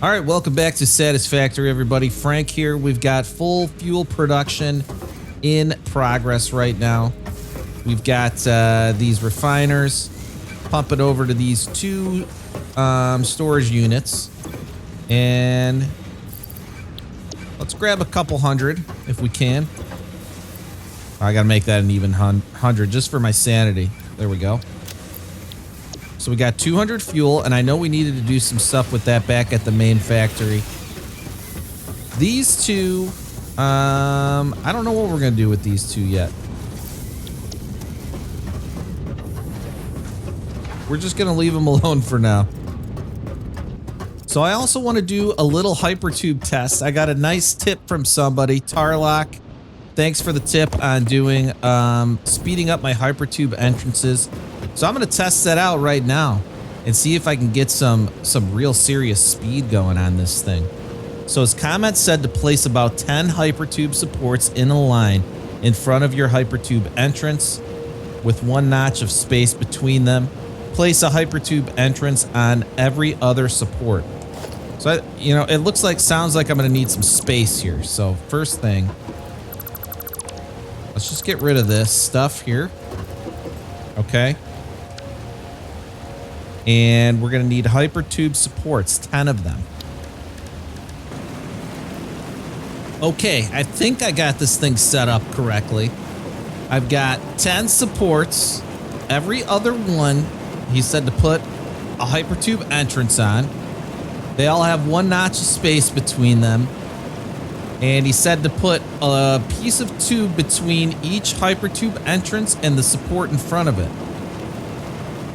All right, welcome back to Satisfactory, everybody. Frank here. We've got full fuel production in progress right now. We've got these refiners pumping over to these two storage units. And let's grab a couple hundred if we can. I got to make that an even 100 just for my sanity. There we go. So we got 200 fuel, and I know we needed to do some stuff with that back at the main factory. These two, I don't know what we're going to do with these two yet. We're just going to leave them alone for now. So I also want to do a little hypertube test. I got a nice tip from somebody, Tarlock. Thanks for the tip on doing, speeding up my hypertube entrances. So I'm going to test that out right now and see if I can get some real serious speed going on this thing. So his comment said to place about 10 hypertube supports in a line in front of your hypertube entrance with one notch of space between them. Place a hypertube entrance on every other support. So, it sounds like I'm going to need some space here. So first thing, let's just get rid of this stuff here. Okay. And we're going to need hypertube supports, 10 of them. Okay, I think I got this thing set up correctly. I've got 10 supports. Every other one, he said to put a hypertube entrance on. They all have one notch of space between them. And he said to put a piece of tube between each hypertube entrance and the support in front of it.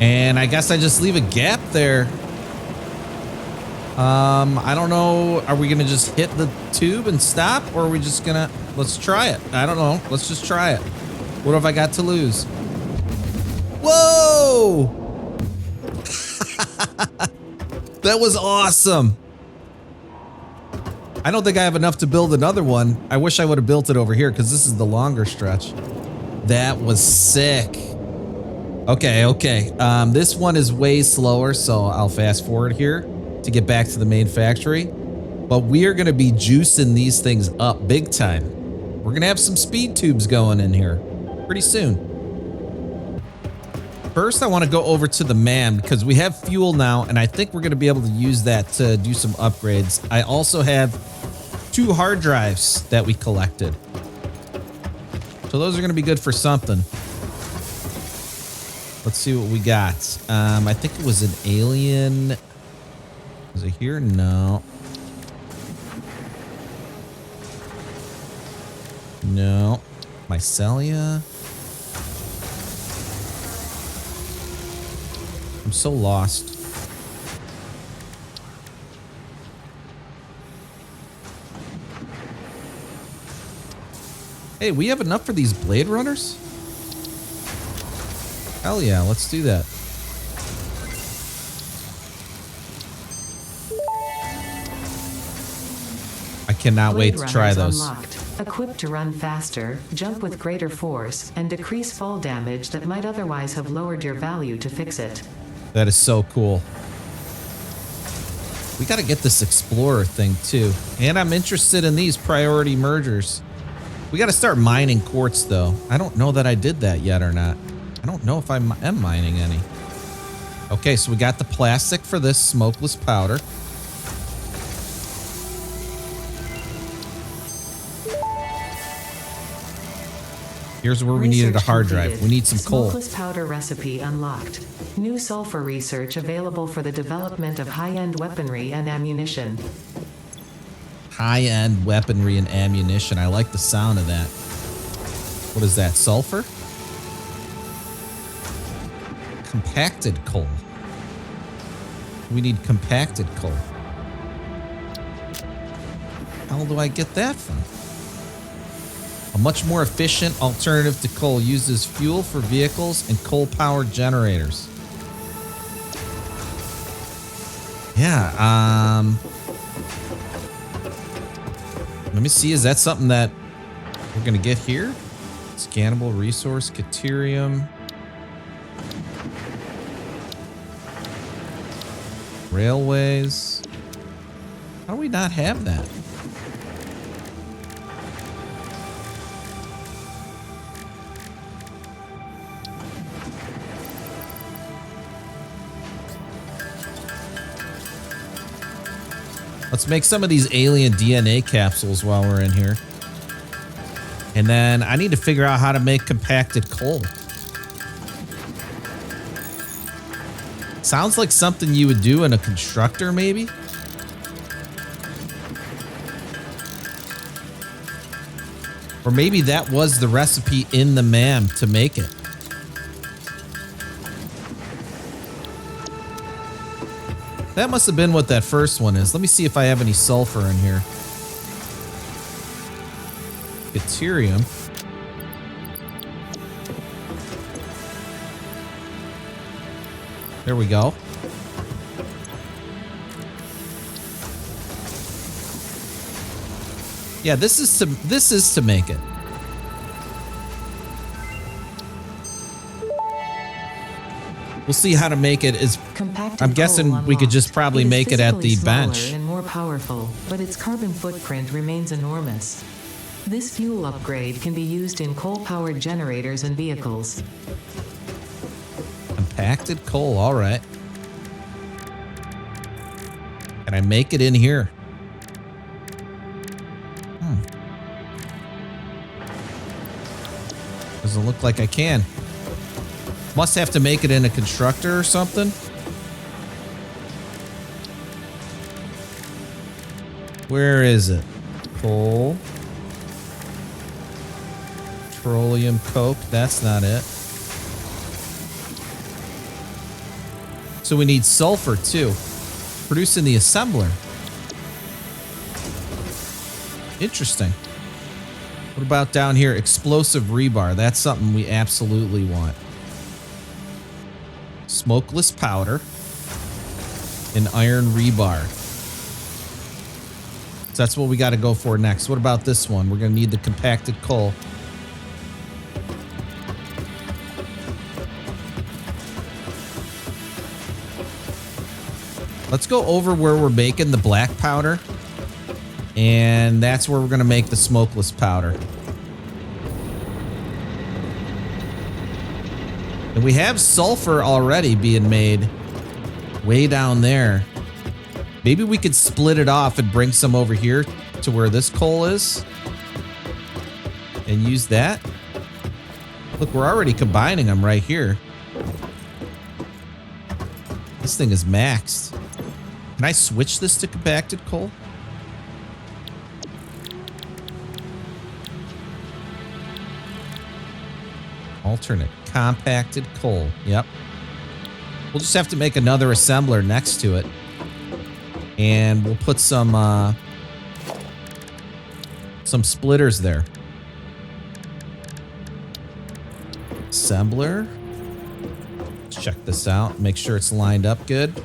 And I guess I just leave a gap there. I don't know. Are we going to just hit the tube and stop? Or are we just going to... Let's try it. I don't know. Let's just try it. What have I got to lose? Whoa! That was awesome. I don't think I have enough to build another one. I wish I would have built it over here because this is the longer stretch. That was sick. Okay. This one is way slower, so I'll fast forward here to get back to the main factory. But we are going to be juicing these things up big time. We're going to have some speed tubes going in here pretty soon. First, I want to go over to the MAM because we have fuel now, and I think we're going to be able to use that to do some upgrades. I also have 2 hard drives that we collected. So those are going to be good for something. Let's see what we got. I think it was an alien. Is it here? No. No. Mycelia. I'm so lost. Hey, we have enough for these Blade Runners? Hell yeah, let's do that. I cannot wait to try those. Unlocked. Equipped to run faster, jump with greater force, and decrease fall damage that might otherwise have lowered your value to fix it. That is so cool. We got to get this Explorer thing too. And I'm interested in these priority mergers. We got to start mining quartz though. I don't know that I did that yet or not. I don't know if I am mining any. Okay, so we got the plastic for this smokeless powder. Here's where we needed a hard drive. We need some coal. Smokeless powder recipe unlocked. New sulfur research available for the development of high-end weaponry and ammunition. High-end weaponry and ammunition. I like the sound of that. What is that? Sulfur? Compacted coal. We need compacted coal. How do I get that from? A much more efficient alternative to coal uses fuel for vehicles and coal-powered generators. Yeah, let me see, is that something that we're gonna get here? Scannable resource, Caterium. Railways. How do we not have that? Let's make some of these alien DNA capsules while we're in here. And then I need to figure out how to make compacted coal. Sounds like something you would do in a constructor, maybe? Or maybe that was the recipe in the MAM to make it. That must have been what that first one is. Let me see if I have any sulfur in here. Deuterium. There we go. Yeah, this is to make it. We'll see how to make it. I'm guessing we could just probably make it at the bench. And more powerful, but its carbon footprint remains enormous. This fuel upgrade can be used in coal-powered generators and vehicles. Compacted coal, all right. Can I make it in here? Doesn't look like I can. Must have to make it in a constructor or something. Where is it? Coal. Petroleum coke. That's not it. So we need sulfur too. Produced in the assembler. Interesting. What about down here? Explosive rebar. That's something we absolutely want. Smokeless powder and iron rebar. So that's what we got to go for next. What about this one? We're going to need the compacted coal. Let's go over where we're making the black powder. And that's where we're going to make the smokeless powder. And we have sulfur already being made way down there. Maybe we could split it off and bring some over here to where this coal is. And use that. Look, we're already combining them right here. This thing is maxed. Can I switch this to compacted coal? Alternate. Compacted coal. Yep. We'll just have to make another assembler next to it. And we'll put some splitters there. Assembler. Let's check this out. Make sure it's lined up good.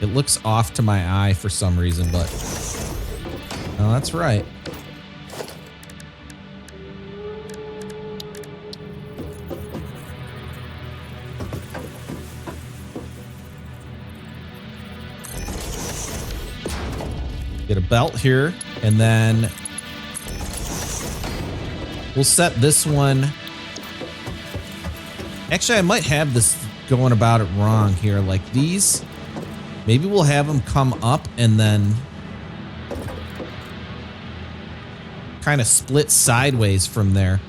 It looks off to my eye for some reason, but no, that's right. Get a belt here, and then we'll set this one. Actually, I might have this going about it wrong here. Like these, maybe we'll have them come up and then kind of split sideways from there.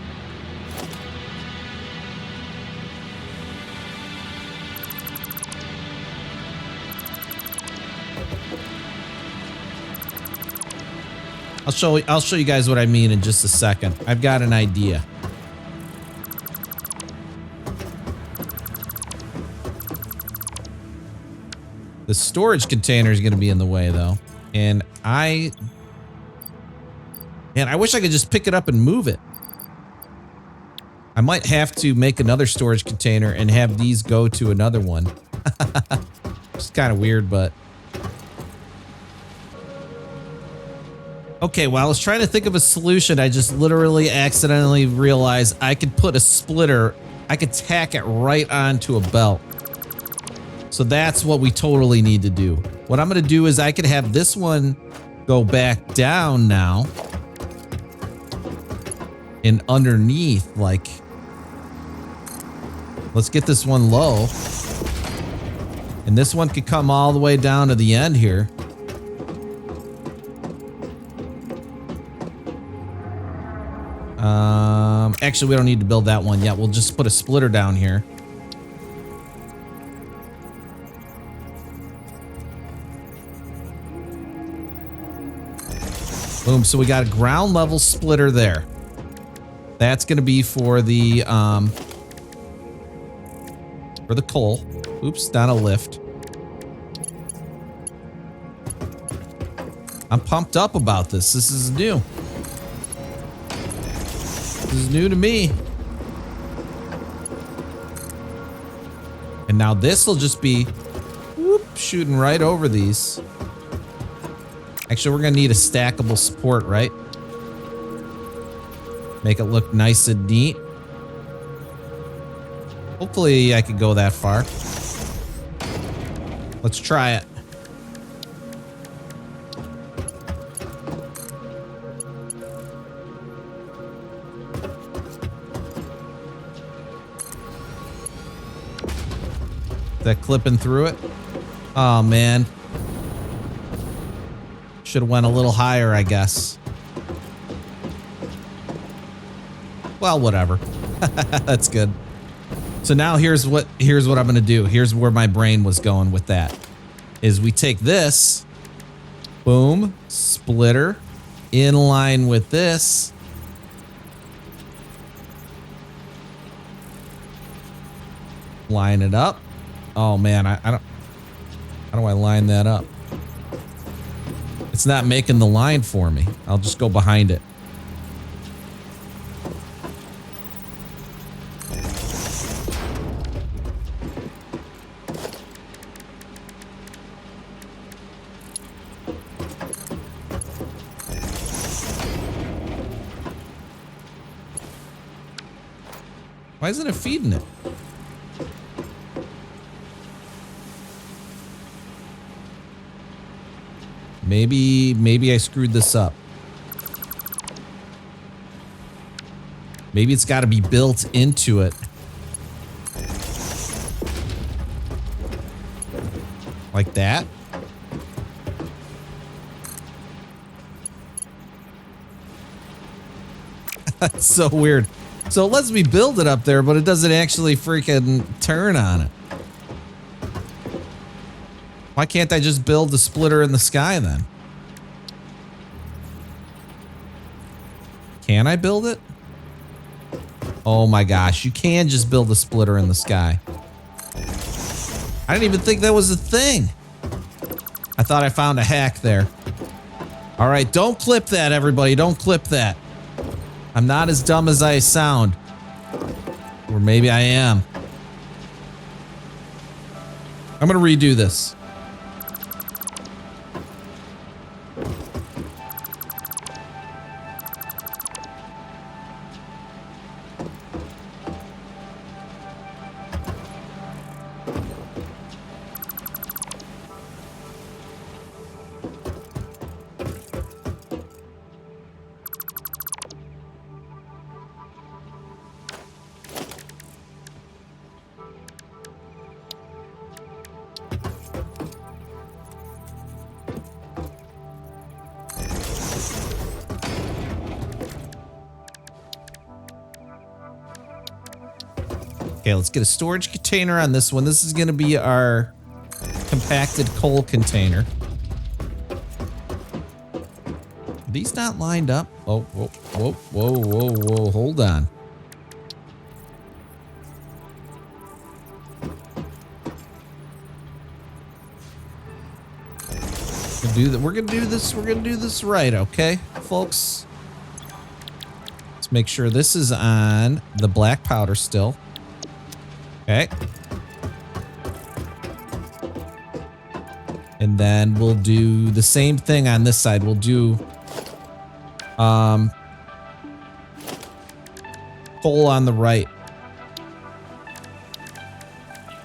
I'll show you guys what I mean in just a second. I've got an idea. The storage container is going to be in the way though. And I wish I could just pick it up and move it. I might have to make another storage container and have these go to another one. It's kind of weird, but okay, while I was trying to think of a solution, I just literally accidentally realized I could put a splitter I could tack it right onto a belt. So that's what we totally need to do. What I'm going to do is I could have this one go back down now. And underneath, like, let's get this one low. And this one could come all the way down to the end here. Actually, we don't need to build that one yet. We'll just put a splitter down here. Boom. So we got a ground level splitter there. That's going to be for the coal. Oops, down a lift. I'm pumped up about this. This is new. This is new to me. And now this will just be whoop, shooting right over these. Actually, we're going to need a stackable support, right? Make it look nice and neat. Hopefully I could go that far. Let's try it. That clipping through it? Oh, man. Should have went a little higher, I guess. Well, whatever. That's good. So now here's what I'm going to do. Here's where my brain was going with that. Is we take this, boom, splitter, in line with this. Line it up. Oh man, I don't. How do I line that up? It's not making the line for me. I'll just go behind it. Why isn't it feeding it? Maybe I screwed this up. Maybe it's got to be built into it. Like that. That's so weird. So it lets me build it up there, but it doesn't actually freaking turn on it. Why can't I just build the splitter in the sky then? Can I build it? Oh my gosh, you can just build a splitter in the sky. I didn't even think that was a thing. I thought I found a hack there. All right, don't clip that, everybody. Don't clip that. I'm not as dumb as I sound. Or maybe I am. I'm gonna redo this. Okay, let's get a storage container on this one. This is going to be our compacted coal container. Are these not lined up? Oh, whoa, whoa, whoa, whoa, whoa. Hold on. We're gonna do this right, okay, folks? Let's make sure this is on the black powder still. Okay. And then we'll do the same thing on this side. We'll do coal on the right.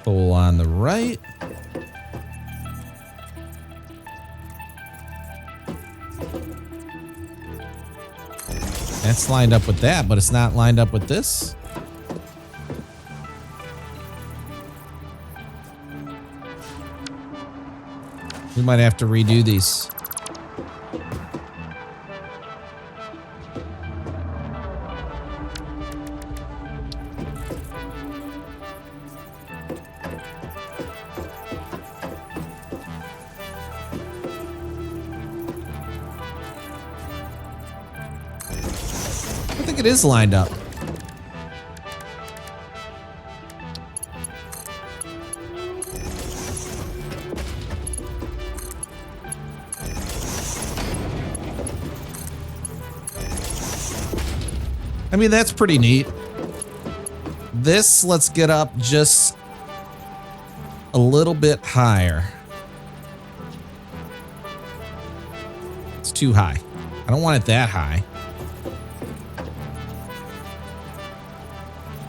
Coal on the right. That's lined up with that, but it's not lined up with this. We might have to redo these. I think it is lined up. I mean, that's pretty neat. This, let's get up just a little bit higher. It's too high. I don't want it that high.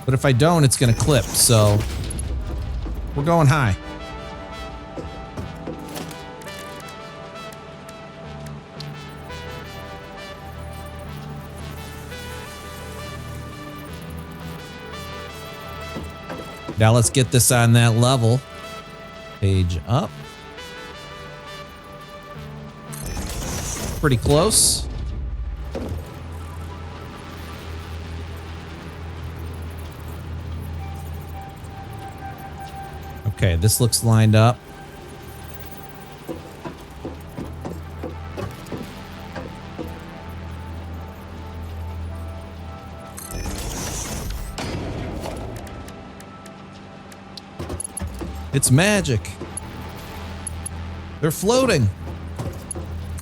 But if I don't, it's going to clip, so we're going high. Now let's get this on that level. Page up. Pretty close. Okay, this looks lined up. It's magic. They're floating.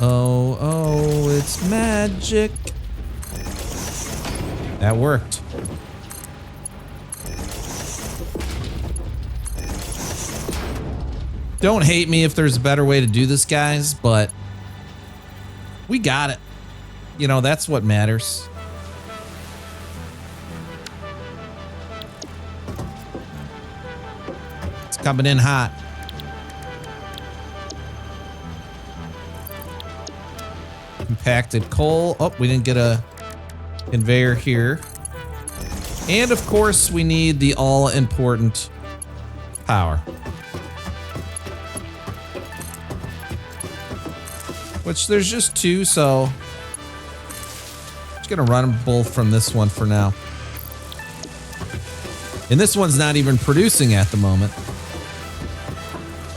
Oh, it's magic. That worked. Don't hate me if there's a better way to do this, guys, but we got it. You know, that's what matters. It's coming in hot. Compacted coal. Oh, we didn't get a conveyor here. And of course, we need the all-important power. Which there's just two, so I'm just gonna run them both from this one for now. And this one's not even producing at the moment.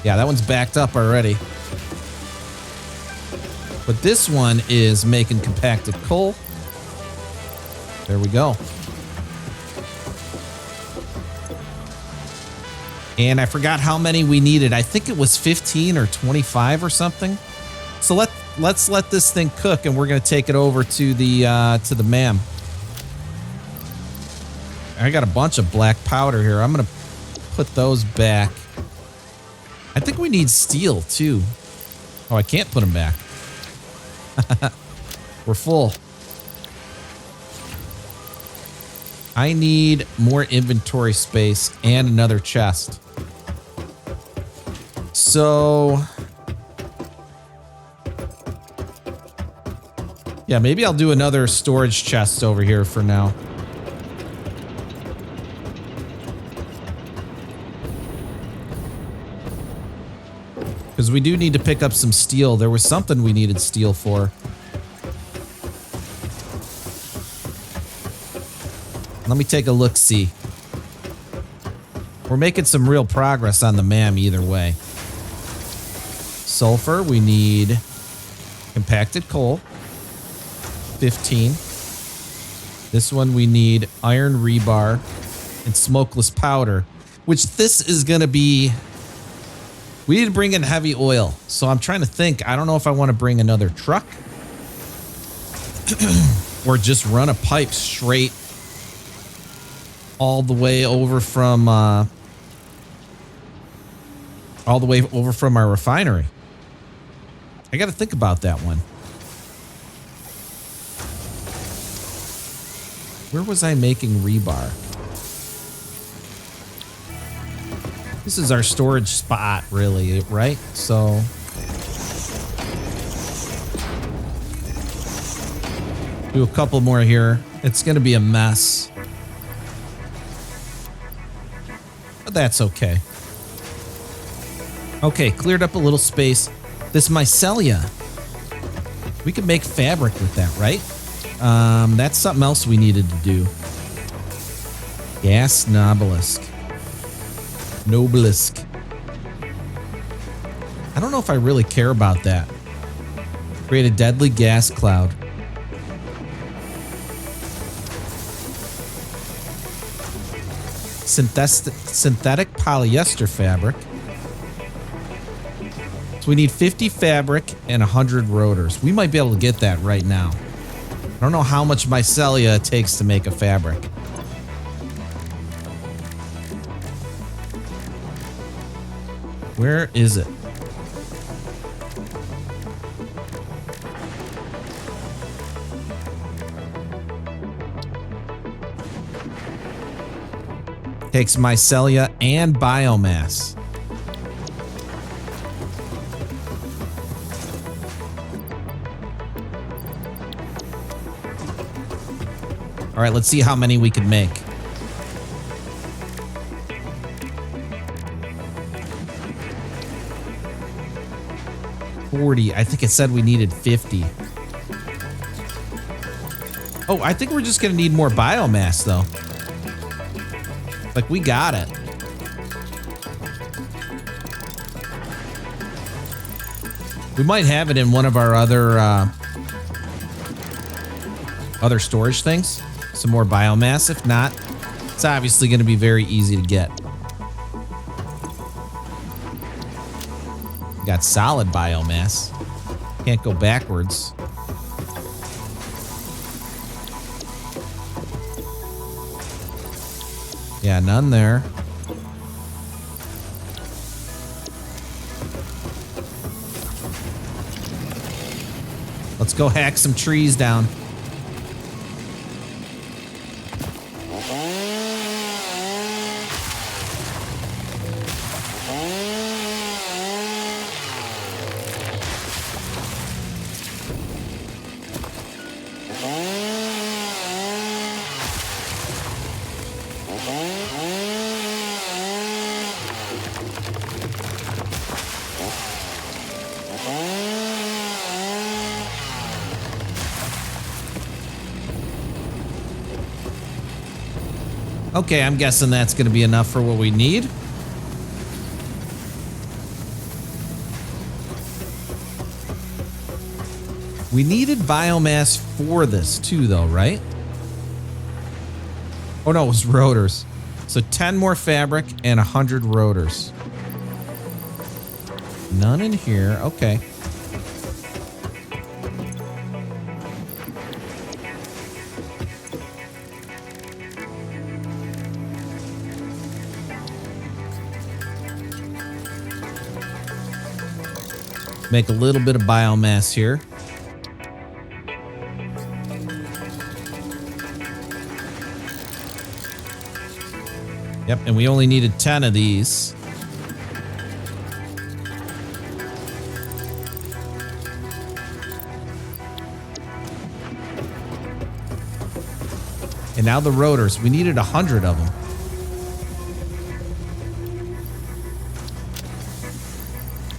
Yeah, that one's backed up already. But this one is making compacted coal. There we go. And I forgot how many we needed. I think it was 15 or 25 or something. So let's let this thing cook, and we're gonna take it over to the MAM. I got a bunch of black powder here. I'm gonna put those back. I think we need steel too. Oh, I can't put them back. We're full. I need more inventory space and another chest. So yeah, maybe I'll do another storage chest over here for now. Because we do need to pick up some steel. There was something we needed steel for. Let me take a look-see. We're making some real progress on the MAM either way. Sulfur, we need compacted coal. 15. This one we need iron rebar and smokeless powder, which this is going to be... We need to bring in heavy oil. So I'm trying to think. I don't know if I want to bring another truck or just run a pipe straight all the way over from our refinery. I got to think about that one. Where was I making rebar? This is our storage spot, really, right? So do a couple more here. It's going to be a mess, but that's okay. Okay, cleared up a little space. This mycelia, we could make fabric with that, right? That's something else we needed to do. Gas Nobelisk. Nobelisk. I don't know if I really care about that. Create a deadly gas cloud. Synthetic polyester fabric. So we need 50 fabric and 100 rotors. We might be able to get that right now. I don't know how much mycelia it takes to make a fabric. Where is it? Takes mycelia and biomass. All right, let's see how many we can make. I think it said we needed 50. Oh, I think we're just gonna need more biomass though. Like, we got it. We might have it in one of our other storage things. Some more biomass. If not, it's obviously gonna be very easy to get. Got solid biomass. Can't go backwards. Yeah, none there. Let's go hack some trees down. Okay, I'm guessing that's going to be enough for what we need. We needed biomass for this too, though, right? Oh no, it was rotors. So 10 more fabric and 100 rotors. None in here. Okay. Make a little bit of biomass here. Yep, and we only needed 10 of these. And now the rotors. We needed 100 of them.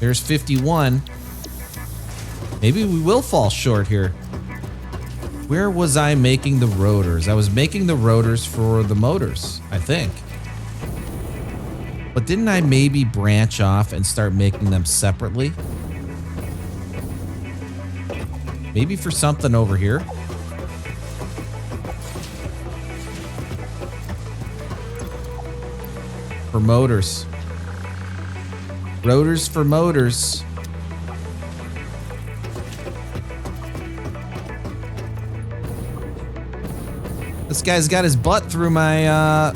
There's 51. Maybe we will fall short here. Where was I making the rotors? I was making the rotors for the motors, I think. But didn't I maybe branch off and start making them separately? Maybe for something over here. For motors. Rotors for motors. This guy's got his butt through my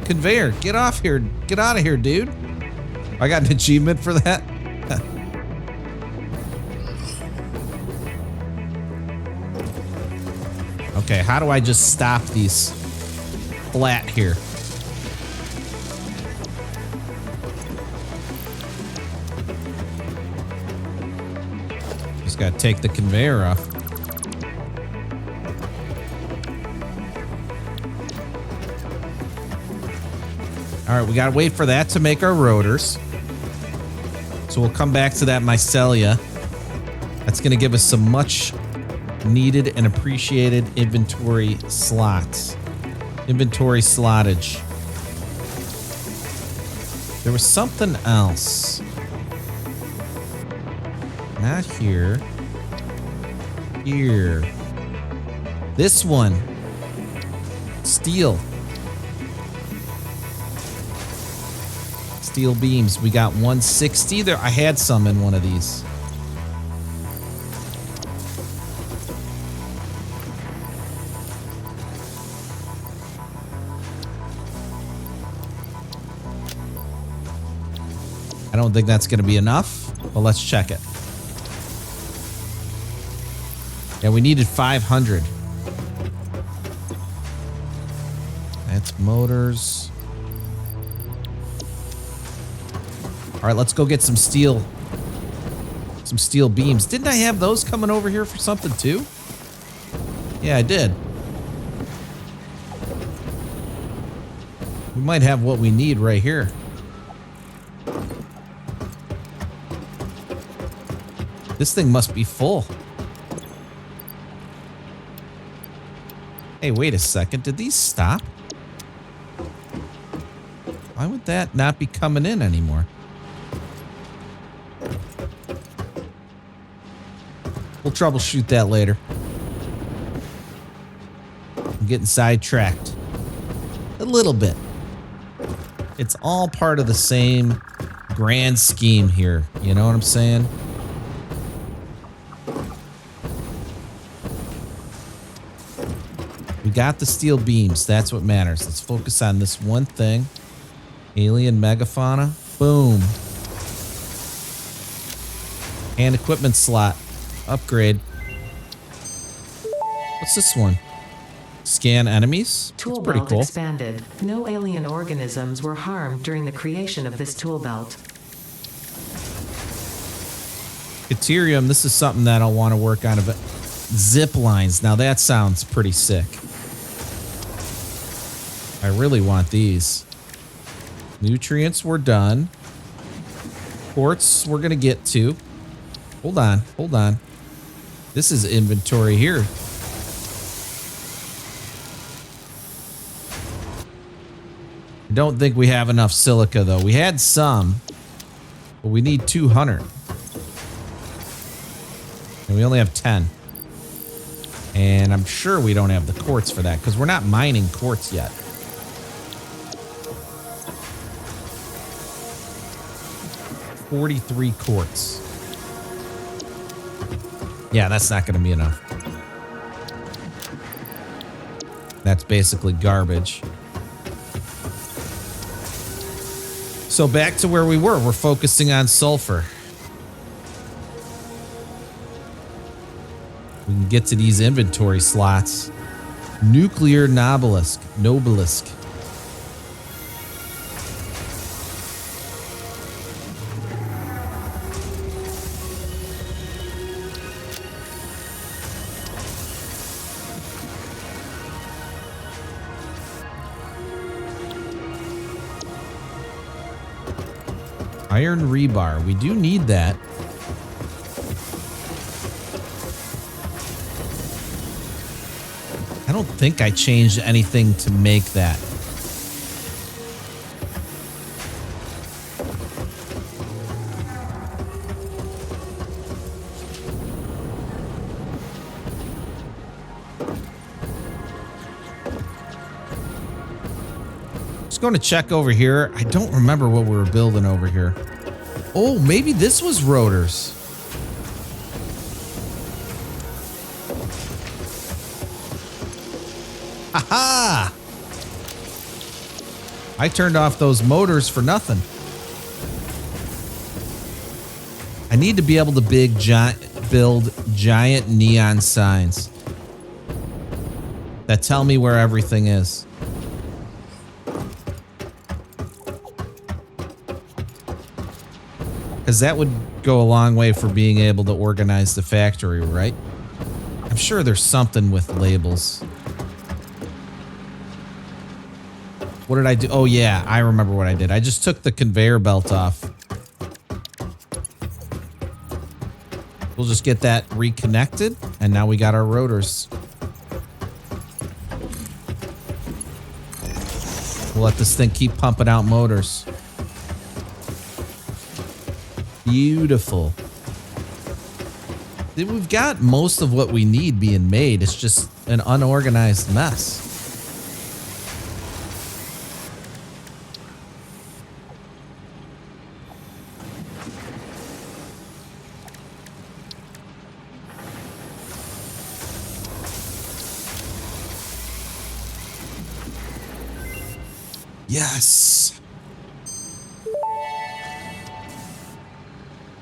conveyor. Get off here. Get out of here, dude. I got an achievement for that. Okay, how do I just stop these flat here? Just gotta take the conveyor off. All right, we gotta wait for that to make our rotors. So we'll come back to that mycelia. That's gonna give us some much needed and appreciated inventory slots. Inventory slottage. There was something else. Not here. Here. This one. Steel. Steel beams. We got 160 there. I had some in one of these. I don't think that's going to be enough, but let's check it. Yeah, we needed 500. That's motors. All right, let's go get some steel. Some steel beams. Didn't I have those coming over here for something too? Yeah, I did. We might have what we need right here. This thing must be full. Hey, wait a second. Did these stop? Why would that not be coming in anymore? We'll troubleshoot that later. I'm getting sidetracked. A little bit. It's all part of the same grand scheme here. You know what I'm saying? We got the steel beams. That's what matters. Let's focus on this one thing. Alien megafauna. Boom. And equipment slot. Upgrade. What's this one? Scan enemies? That's pretty Tool belt cool. expanded. No alien organisms were harmed during the creation of this tool belt. Deuterium, this is something that I'll want to work on a bit. Zip lines. Now that sounds pretty sick. I really want these. Nutrients we're done. Quartz we're going to get to. Hold on. Hold on. This is inventory here. I don't think we have enough silica though. We had some, but we need 200. And we only have 10. And I'm sure we don't have the quartz for that because we're not mining quartz yet. $43 quartz. Yeah, that's not going to be enough. That's basically garbage. So back to where we were. We're focusing on sulfur. We can get to these inventory slots. Nuclear Nobelisk. Iron rebar. We do need that. I don't think I changed anything to make that. Just going to check over here. I don't remember what we were building over here. Oh, maybe this was rotors. Aha! I turned off those motors for nothing. I need to be able to build giant neon signs that tell me where everything is. Because that would go a long way for being able to organize the factory, right? I'm sure there's something with labels. What did I do? Oh, yeah, I remember what I did. I just took the conveyor belt off. We'll just get that reconnected, and now we got our rotors. We'll let this thing keep pumping out motors. Beautiful. We've got most of what we need being made. It's just an unorganized mess. Yes.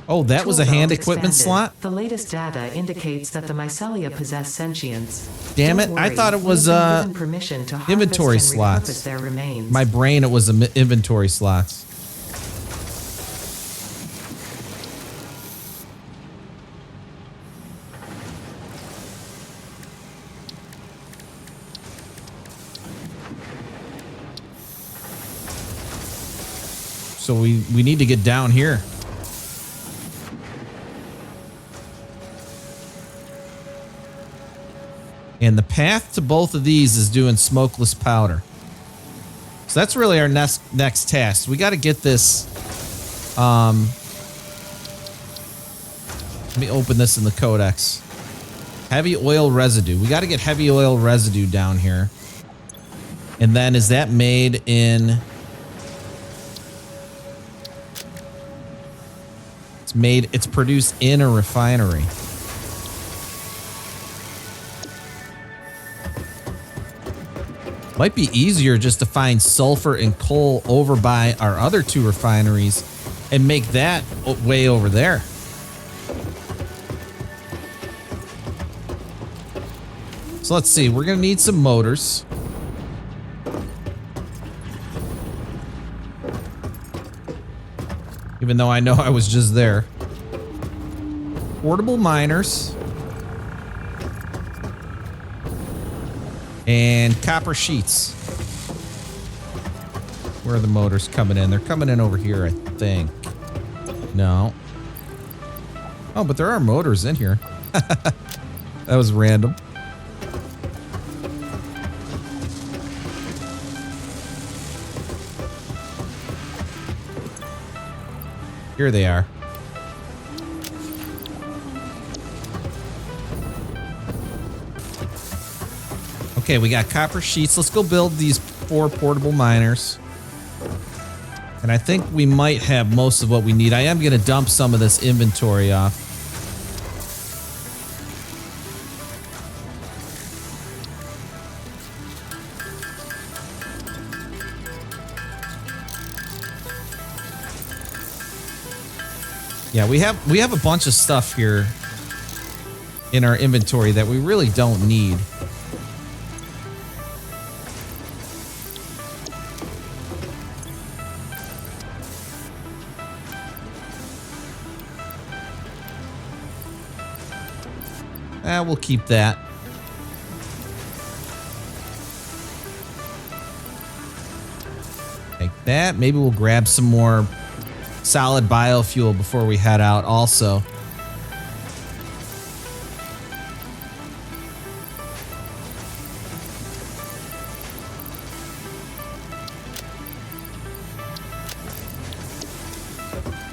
Oh, that was a hand equipment slot? The latest data indicates that the mycelia possess sentience. Damn it, I thought it was inventory slots. Their remains. My brain, it was inventory slots. So we need to get down here. And the path to both of these is doing smokeless powder. So that's really our next task. We got to get this. Let me open this in the codex. Heavy oil residue. We got to get heavy oil residue down here. And then is that made in... It's produced in a refinery. Might be easier just to find sulfur and coal over by our other two refineries and make that way over there. So let's see, we're gonna need some motors. Even though I know I was just there. Portable miners. And copper sheets. Where are the motors coming in? They're coming in over here, I think. No. Oh, but there are motors in here. That was random. Here they are. Okay, we got copper sheets. Let's go build these 4 portable miners. And I think we might have most of what we need. I am going to dump some of this inventory off. Yeah, we have a bunch of stuff here in our inventory that we really don't need. We'll keep that. Take that. Maybe we'll grab some more solid biofuel before we head out also.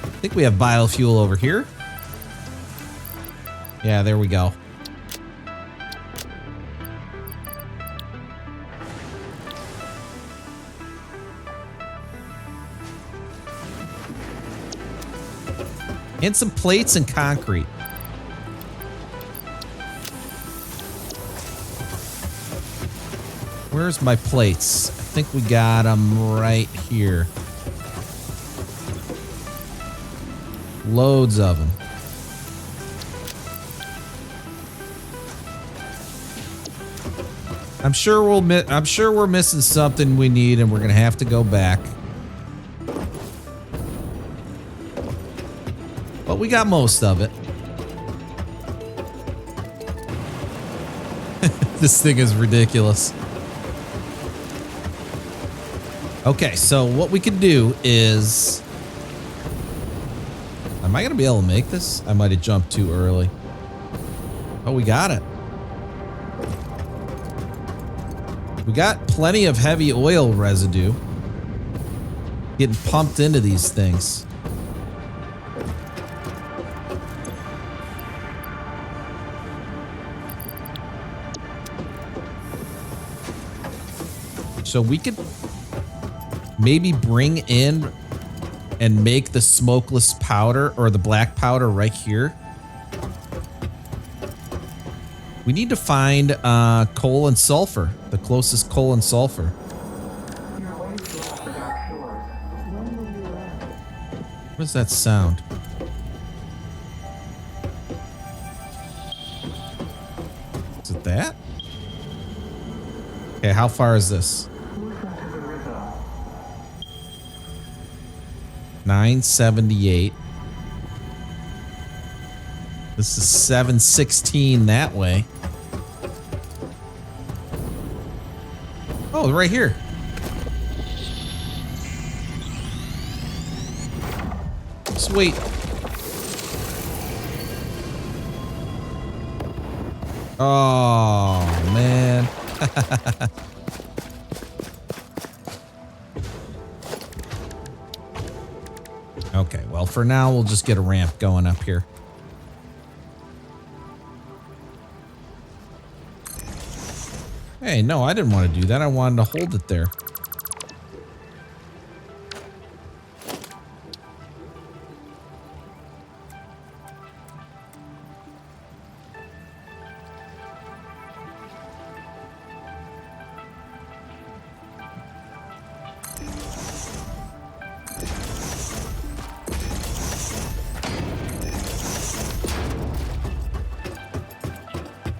I think we have biofuel over here. Yeah, there we go. And some plates and concrete. Where's my plates? I think we got them right here. Loads of them. I'm sure we're missing something we need, and we're gonna have to go back. But we got most of it. This thing is ridiculous. Okay, so what we can do is... Am I going to be able to make this? I might have jumped too early. Oh, we got it. We got plenty of heavy oil residue getting pumped into these things. So we could maybe bring in and make the smokeless powder or the black powder right here. We need to find coal and sulfur, the closest coal and sulfur. What does that sound? Is it that? Okay, how far is this? 978. This is 716 that way. Oh, right here. Sweet. Oh, man. Okay, well, for now, we'll just get a ramp going up here. Hey, no, I didn't want to do that. I wanted to hold it there.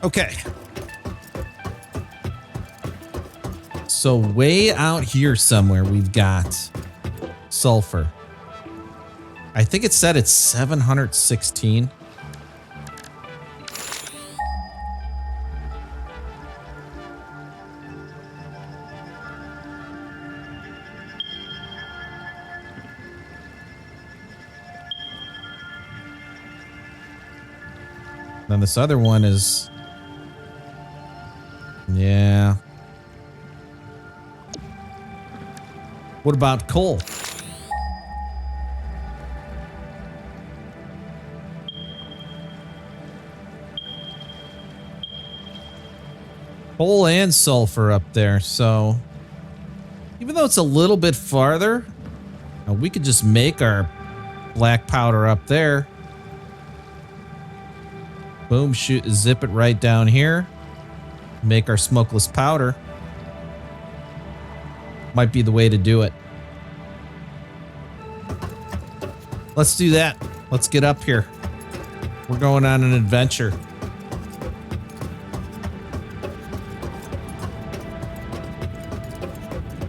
Okay. So way out here somewhere, we've got sulfur. I think it said it's 716. Then this other one is... Yeah. What about coal? Coal and sulfur up there, so even though it's a little bit farther, we could just make our black powder up there. Boom, shoot, zip it right down here. Make our smokeless powder. Might be the way to do it. Let's do that. Let's get up here. We're going on an adventure.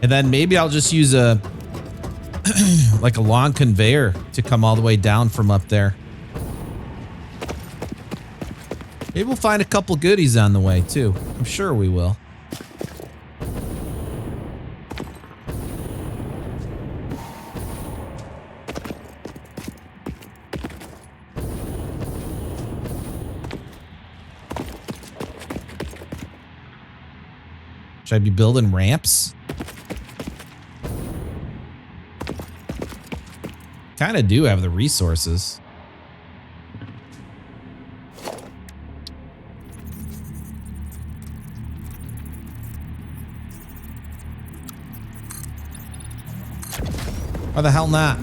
And then maybe I'll just use a like a long conveyor to come all the way down from up there. Maybe we'll find a couple goodies on the way too. I'm sure we will. Should I be building ramps? Kind of do have the resources. Why the hell not?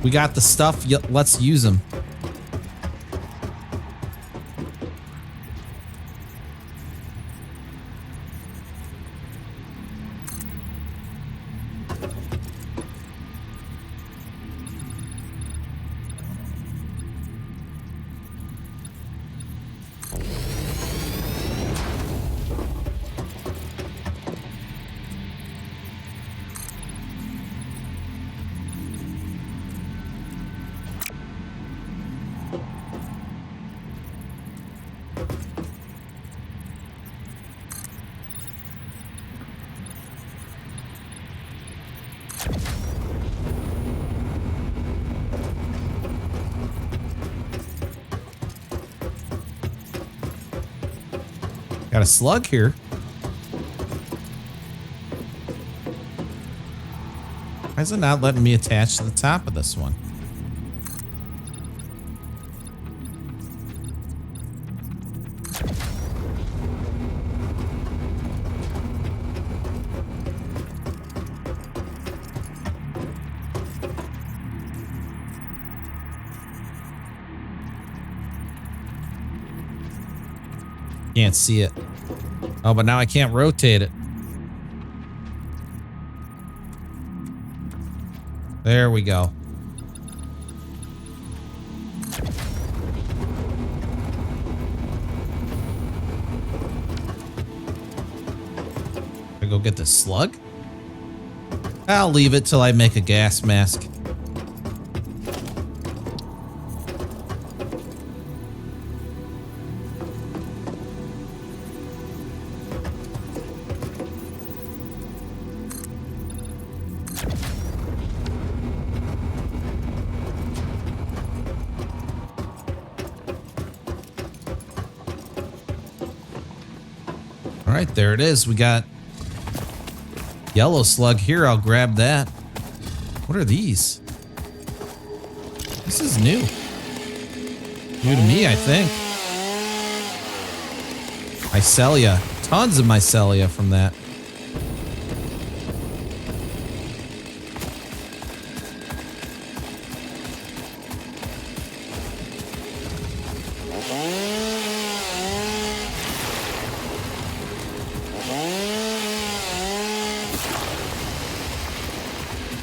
We got the stuff, let's use them. Got a slug here. Why is it not letting me attach to the top of this one? Can't see it. Oh, but now I can't rotate it. There we go. I go get the slug? I'll leave it till I make a gas mask. All right, there it is. We got yellow slug here. I'll grab that. What are these? This is new. New to me, I think. Mycelia. Tons of mycelia from that.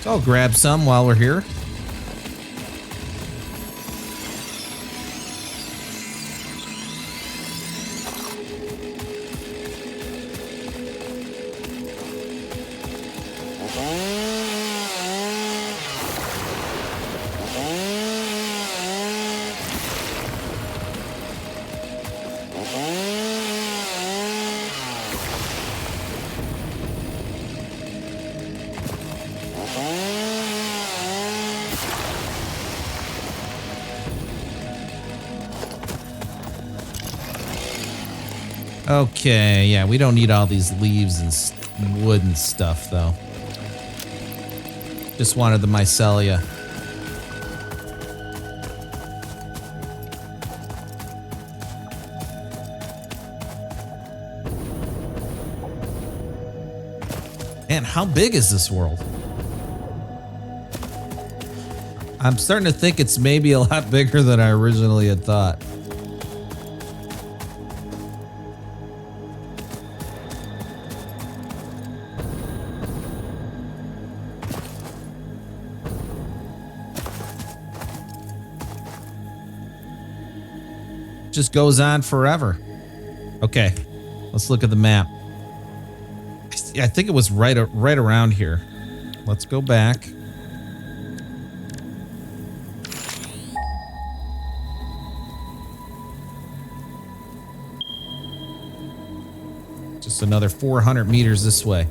So I'll grab some while we're here. Okay, yeah, we don't need all these leaves and wood and stuff, though. Just wanted the mycelia. Man, how big is this world? I'm starting to think it's maybe a lot bigger than I originally had thought. Just goes on forever. Okay, let's look at the map. I think it was right around here. Let's go back. Just another 400 meters this way.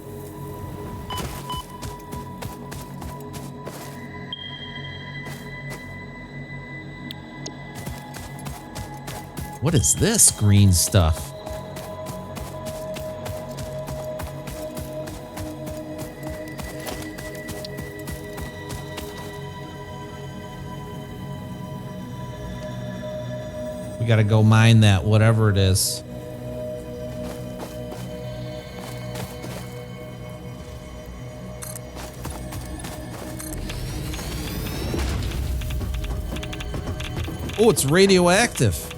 What is this green stuff? We gotta go mine that, whatever it is. Oh, it's radioactive.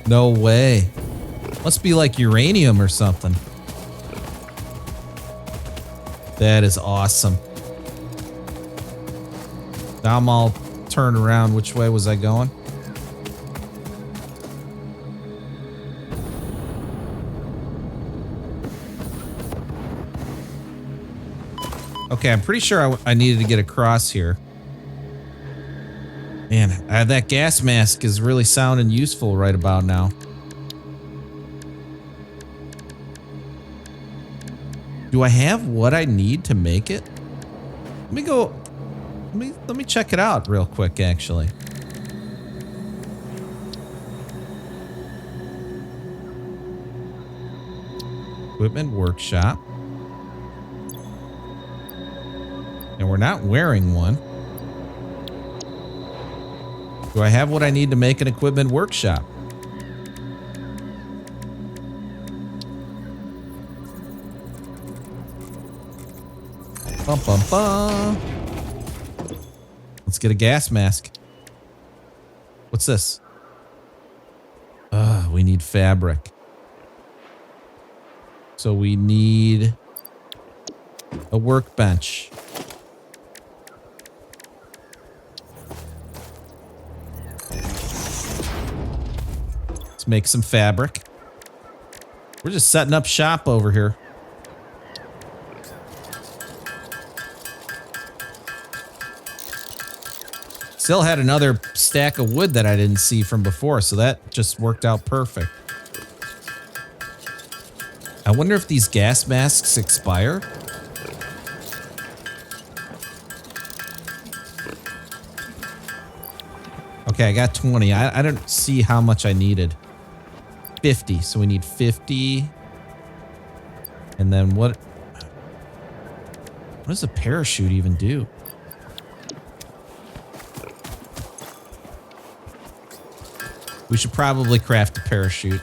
No way. Must be like uranium or something. That is awesome. Now I'm all turned around. Which way was I going? Okay, I'm pretty sure I needed to get across here. Man, that gas mask is really sounding useful right about now. Do I have what I need to make it? Let me go. Let me check it out real quick, actually. Equipment workshop. And we're not wearing one. Do I have what I need to make an equipment workshop? Bum, bum, bum. Let's get a gas mask. What's this? We need fabric. So we need a workbench. Let's make some fabric. We're just setting up shop over here. Still had another stack of wood that I didn't see from before, so that just worked out perfect. I wonder if these gas masks expire. Okay, I got 20. I don't see how much I needed. 50, so we need 50. And then what does a parachute even do? We should probably craft a parachute.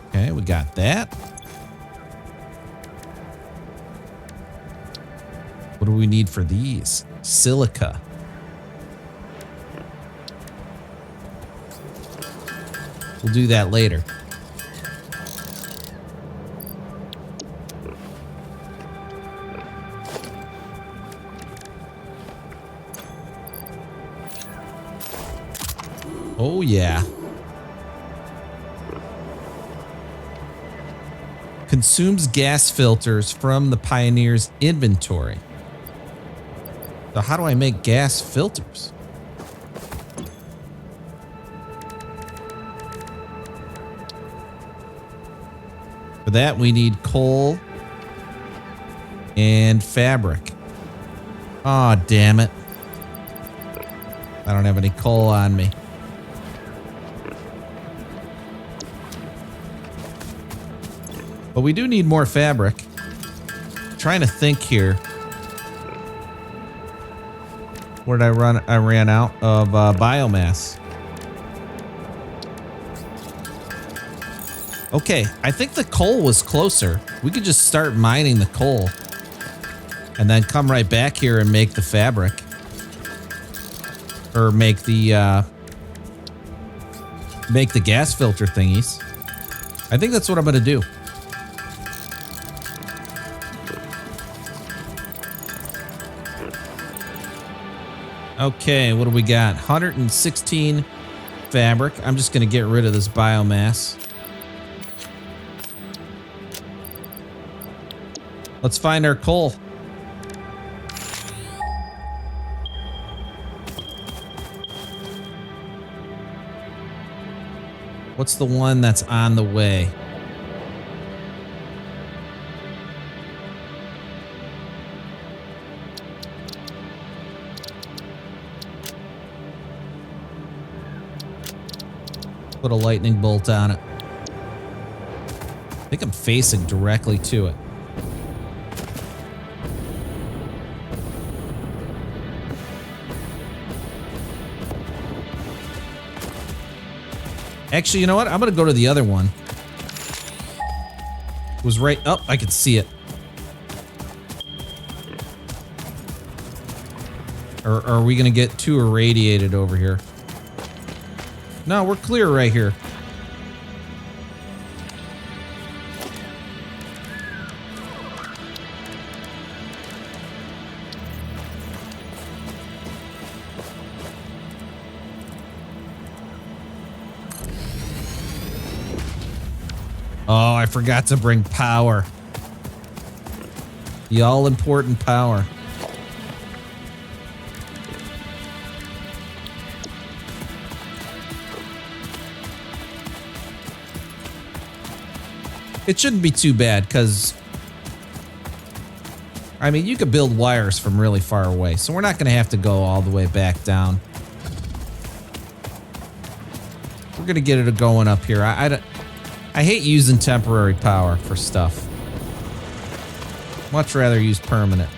Okay, we got that. What do we need for these? Silica. We'll do that later. Oh, yeah. Consumes gas filters from the Pioneer's inventory. So how do I make gas filters? For that, we need coal and fabric. Aw, damn it. I don't have any coal on me. But we do need more fabric. I'm trying to think here. Where did I run? I ran out of biomass. Okay, I think the coal was closer. We could just start mining the coal. And then come right back here and make the fabric. Or make the gas filter thingies. I think that's what I'm gonna do. Okay, what do we got? 116 fabric. I'm just gonna get rid of this biomass. Let's find our coal. What's the one that's on the way? Put a lightning bolt on it. I think I'm facing directly to it. Actually, you know what? I'm gonna go to the other one. It was right up. I could see it. Or are we gonna get too irradiated over here? No, we're clear right here. Oh, I forgot to bring power. The all-important power. It shouldn't be too bad, because I mean, you could build wires from really far away, so we're not going to have to go all the way back down. We're going to get it going up here. I hate using temporary power for stuff. Much rather use permanent.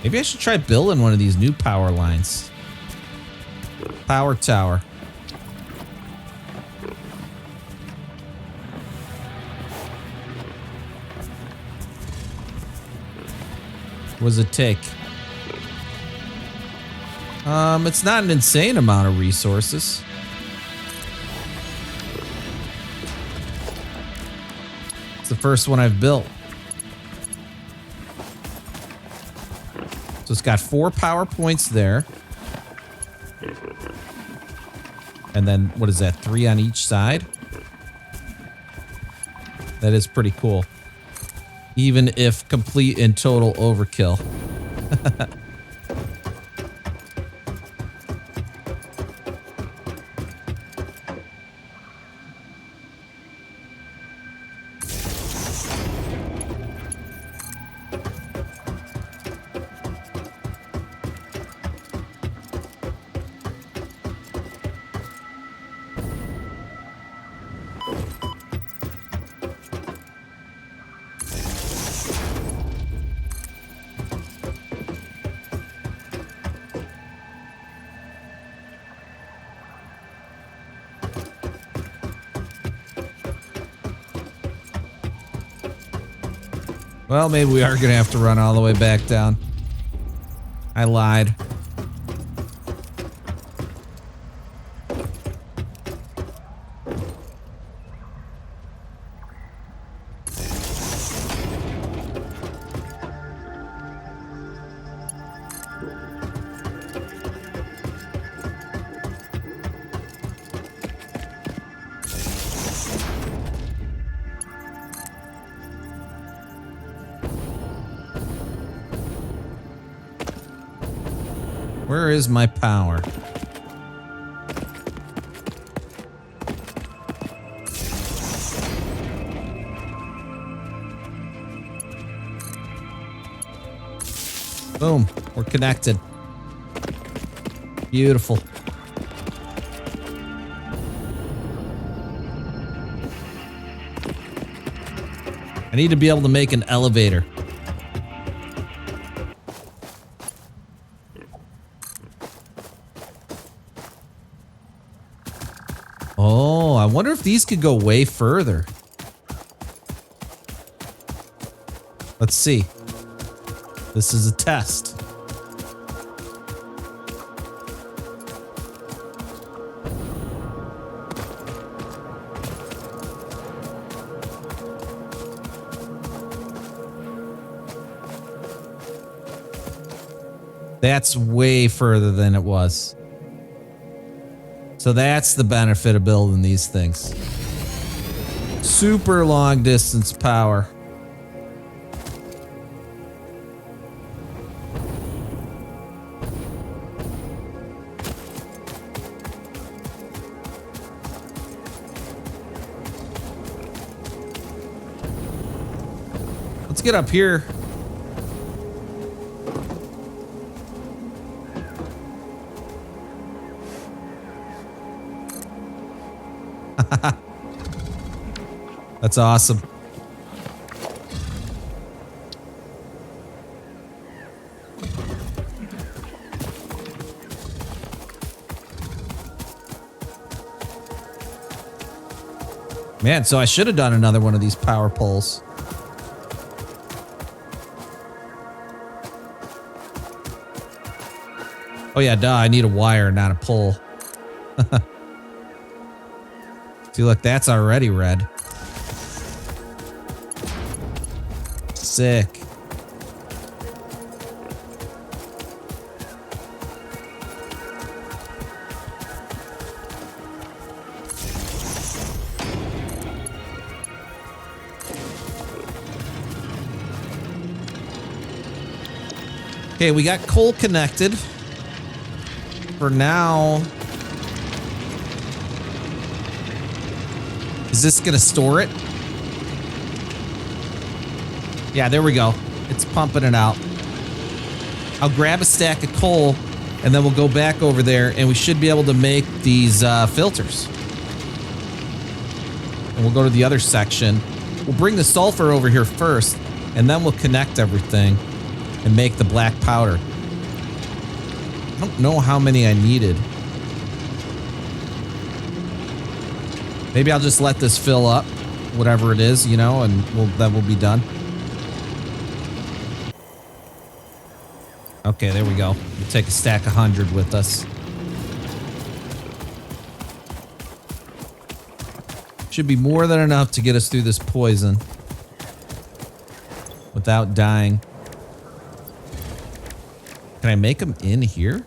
Maybe I should try building one of these new power lines. Power tower. What does it take? It's not an insane amount of resources. It's the first one I've built. So it's got 4 power points there. And then, what is that, 3 on each side? That is pretty cool. Even if complete and total overkill. Well, maybe we are going to have to run all the way back down. I lied. Where is my power? Boom. We're connected. Beautiful. I need to be able to make an elevator. Oh, I wonder if these could go way further. Let's see. This is a test. That's way further than it was. So that's the benefit of building these things. Super long distance power. Let's get up here. That's awesome. Man, so I should have done another one of these power poles. Oh yeah, duh, I need a wire, not a pole. See, look, that's already red. Sick. Okay, we got coal connected. For now. Is this gonna store it? Yeah, there we go. It's pumping it out. I'll grab a stack of coal and then we'll go back over there and we should be able to make these filters. And we'll go to the other section. We'll bring the sulfur over here first and then we'll connect everything and make the black powder. I don't know how many I needed. Maybe I'll just let this fill up, whatever it is, you know, and that will be done. Okay, there we go. We'll take a stack of 100 with us. Should be more than enough to get us through this poison without dying. Can I make them in here?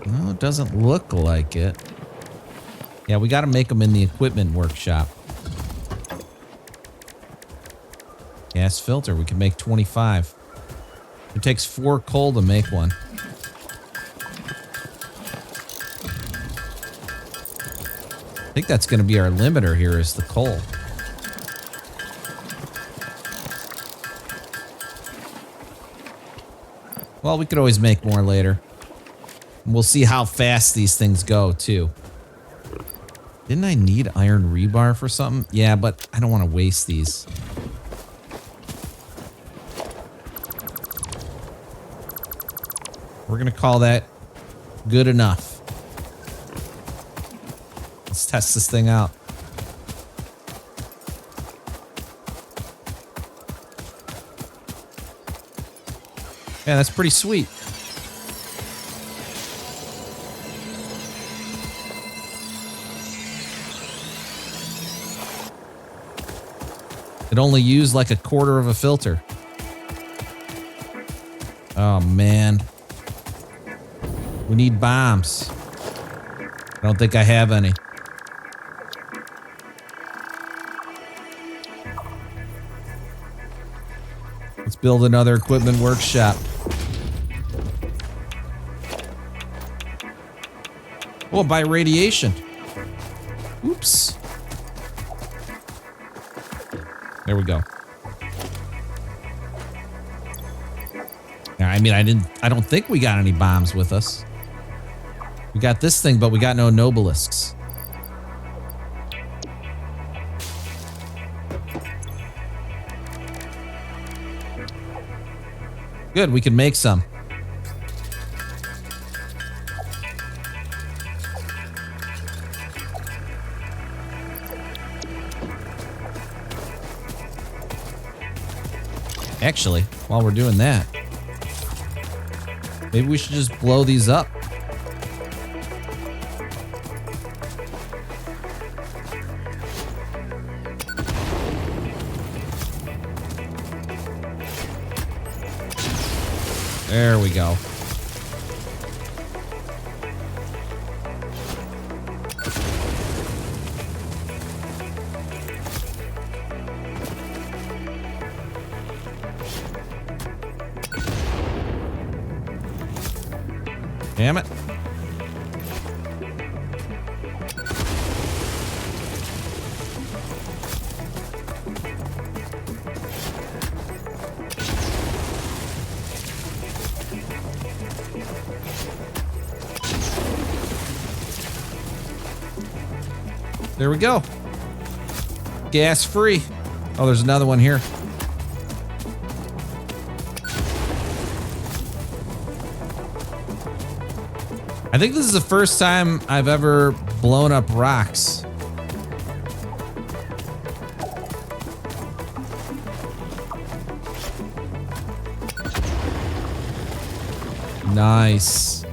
No, it doesn't look like it. Yeah, we got to make them in the equipment workshop. Gas filter, we can make 25. It takes 4 coal to make one. I think that's going to be our limiter here is the coal. Well, we could always make more later. We'll see how fast these things go, too. Didn't I need iron rebar for something? Yeah, but I don't want to waste these. We're going to call that good enough. Let's test this thing out. Yeah, that's pretty sweet. It only used like a quarter of a filter. Oh, man. We need bombs. I don't think I have any. Let's build another equipment workshop. Oh, by radiation. Oops. There we go. I mean, I don't think we got any bombs with us. We got this thing, but we got no nobelisks. Good, we can make some. Actually, while we're doing that, maybe we should just blow these up. There we go. Damn it. There we go. Gas free. Oh, there's another one here. I think this is the first time I've ever blown up rocks. Nice.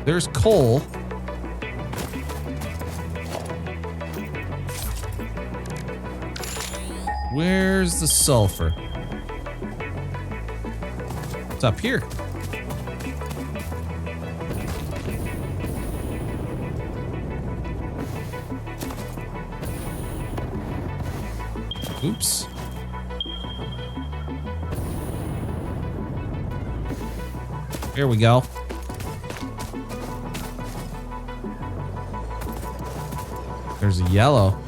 There's coal. Where's the sulfur? It's up here. Oops. Here we go. There's a yellow.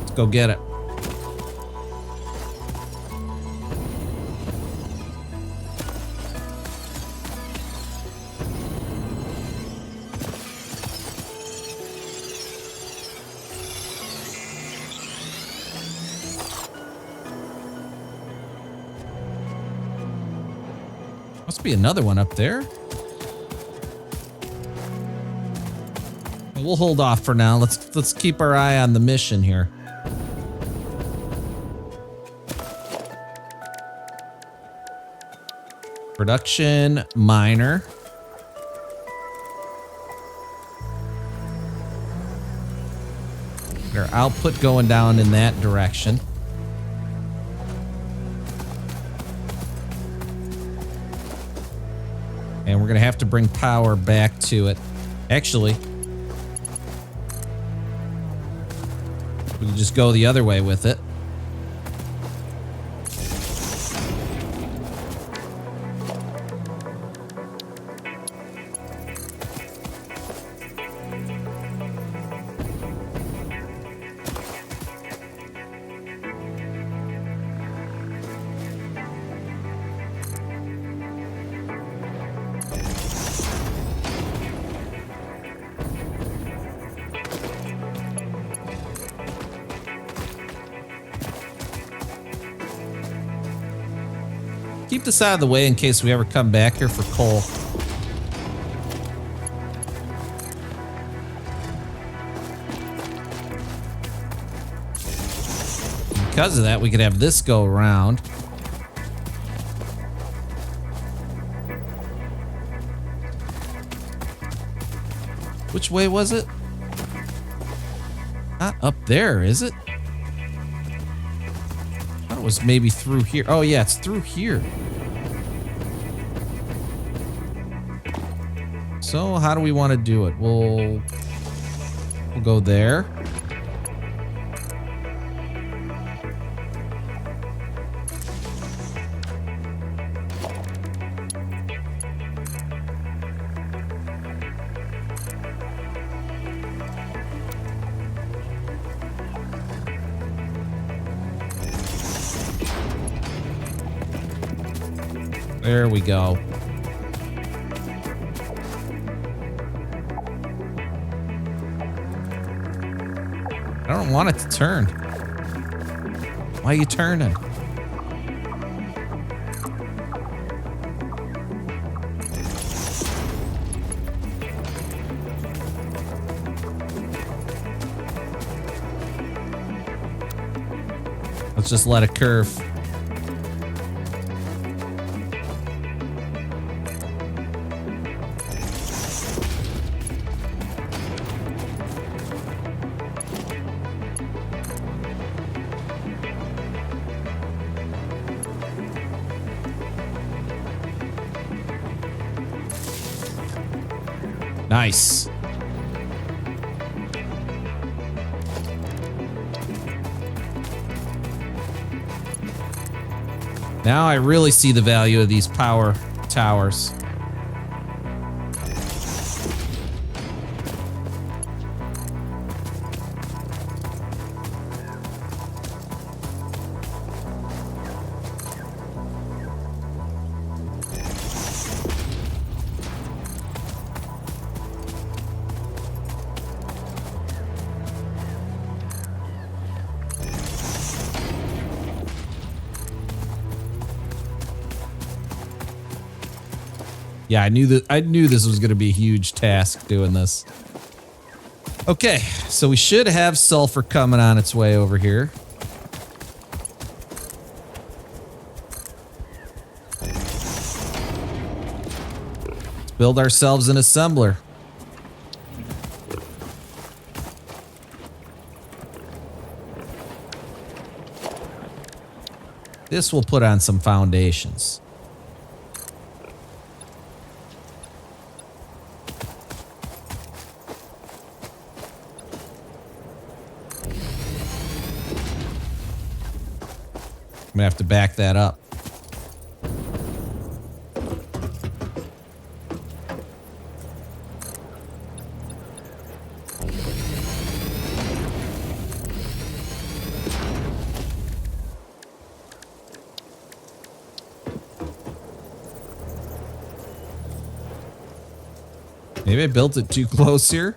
Let's go get it. Must be another one up there. We'll hold off for now. Let's keep our eye on the mission here. Production miner. Our output going down in that direction. And we're going to have to bring power back to it. Actually, we can just go the other way with it. Keep this out of the way in case we ever come back here for coal. Because of that, we could have this go around. Which way was it? Not up there, is it? I thought it was maybe through here. Oh yeah, it's through here. So how do we want to do it? We'll go there. There we go. I don't want it to turn. Why are you turning? Let's just let it curve. Nice. Now I really see the value of these power towers. Yeah, I knew this was going to be a huge task doing this. Okay, so we should have sulfur coming on its way over here. Let's build ourselves an assembler. This will put on some foundations. gonna have to back that up. Maybe I built it too close here.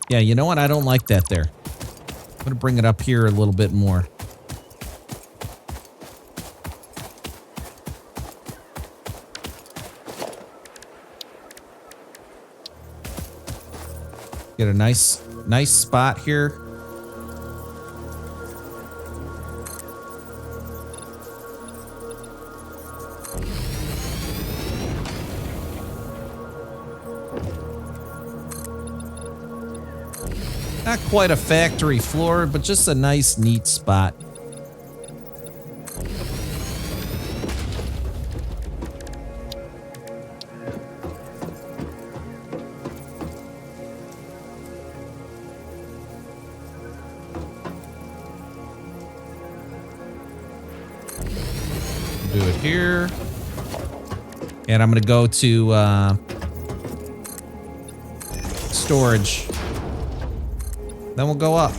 Yeah, you know what? I don't like that there. I'm gonna bring it up here a little bit more. Get a nice spot here. Not quite a factory floor, but just a nice, neat spot. Do it here. And I'm going to go to storage. Then we'll go up.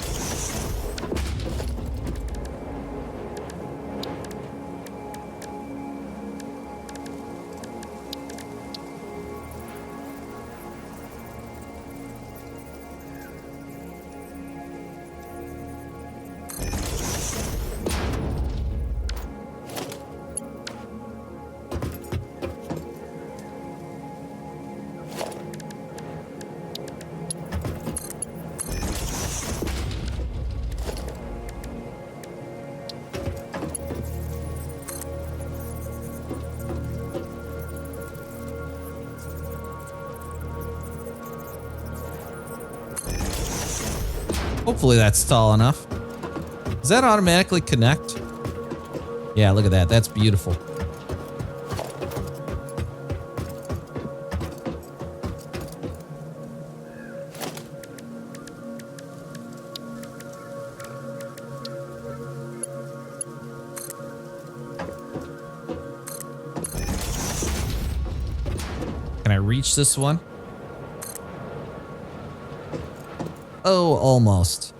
Hopefully that's tall enough. Does that automatically connect? Yeah, look at that. That's beautiful. Can I reach this one? Oh, almost.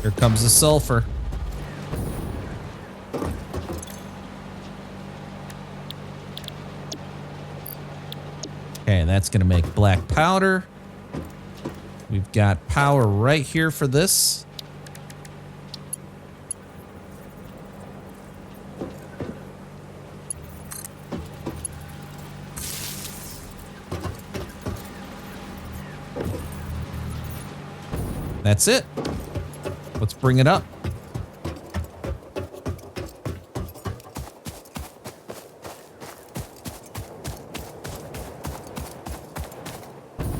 Here comes the sulfur. Okay, that's gonna make black powder. We've got power right here for this. That's it. Let's bring it up.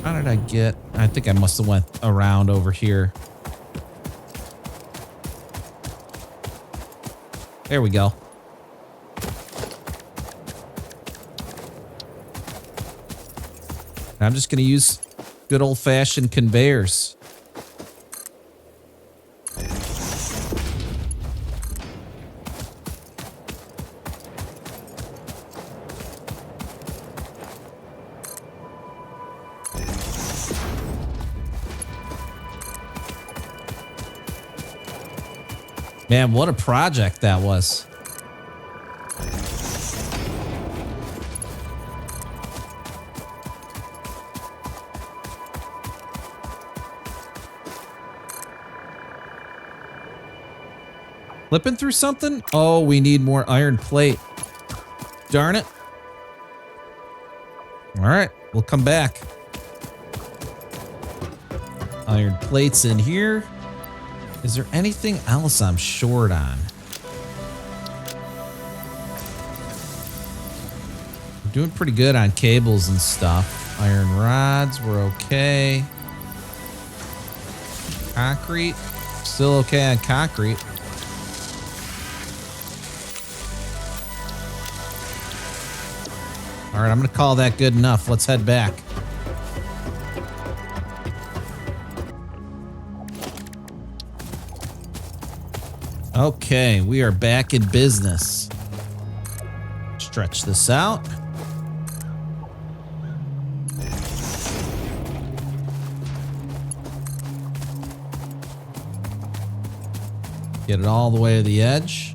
How did I get? I think I must have went around over here. There we go. I'm just going to use good old-fashioned conveyors. Man, what a project that was. Flipping through something? Oh, we need more iron plate. Darn it. All right. We'll come back. Iron plates in here. Is there anything else I'm short on? We're doing pretty good on cables and stuff. Iron rods, we're okay. Concrete, still okay on concrete. All right, I'm gonna call that good enough. Let's head back. Okay, we are back in business. Stretch this out. Get it all the way to the edge.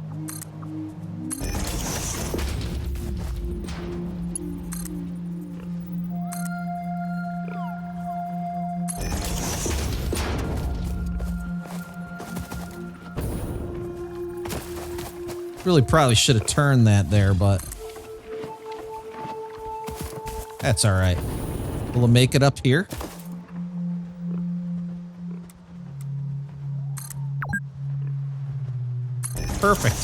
Really probably should have turned that there, but that's all right. Will it make it up here? Perfect.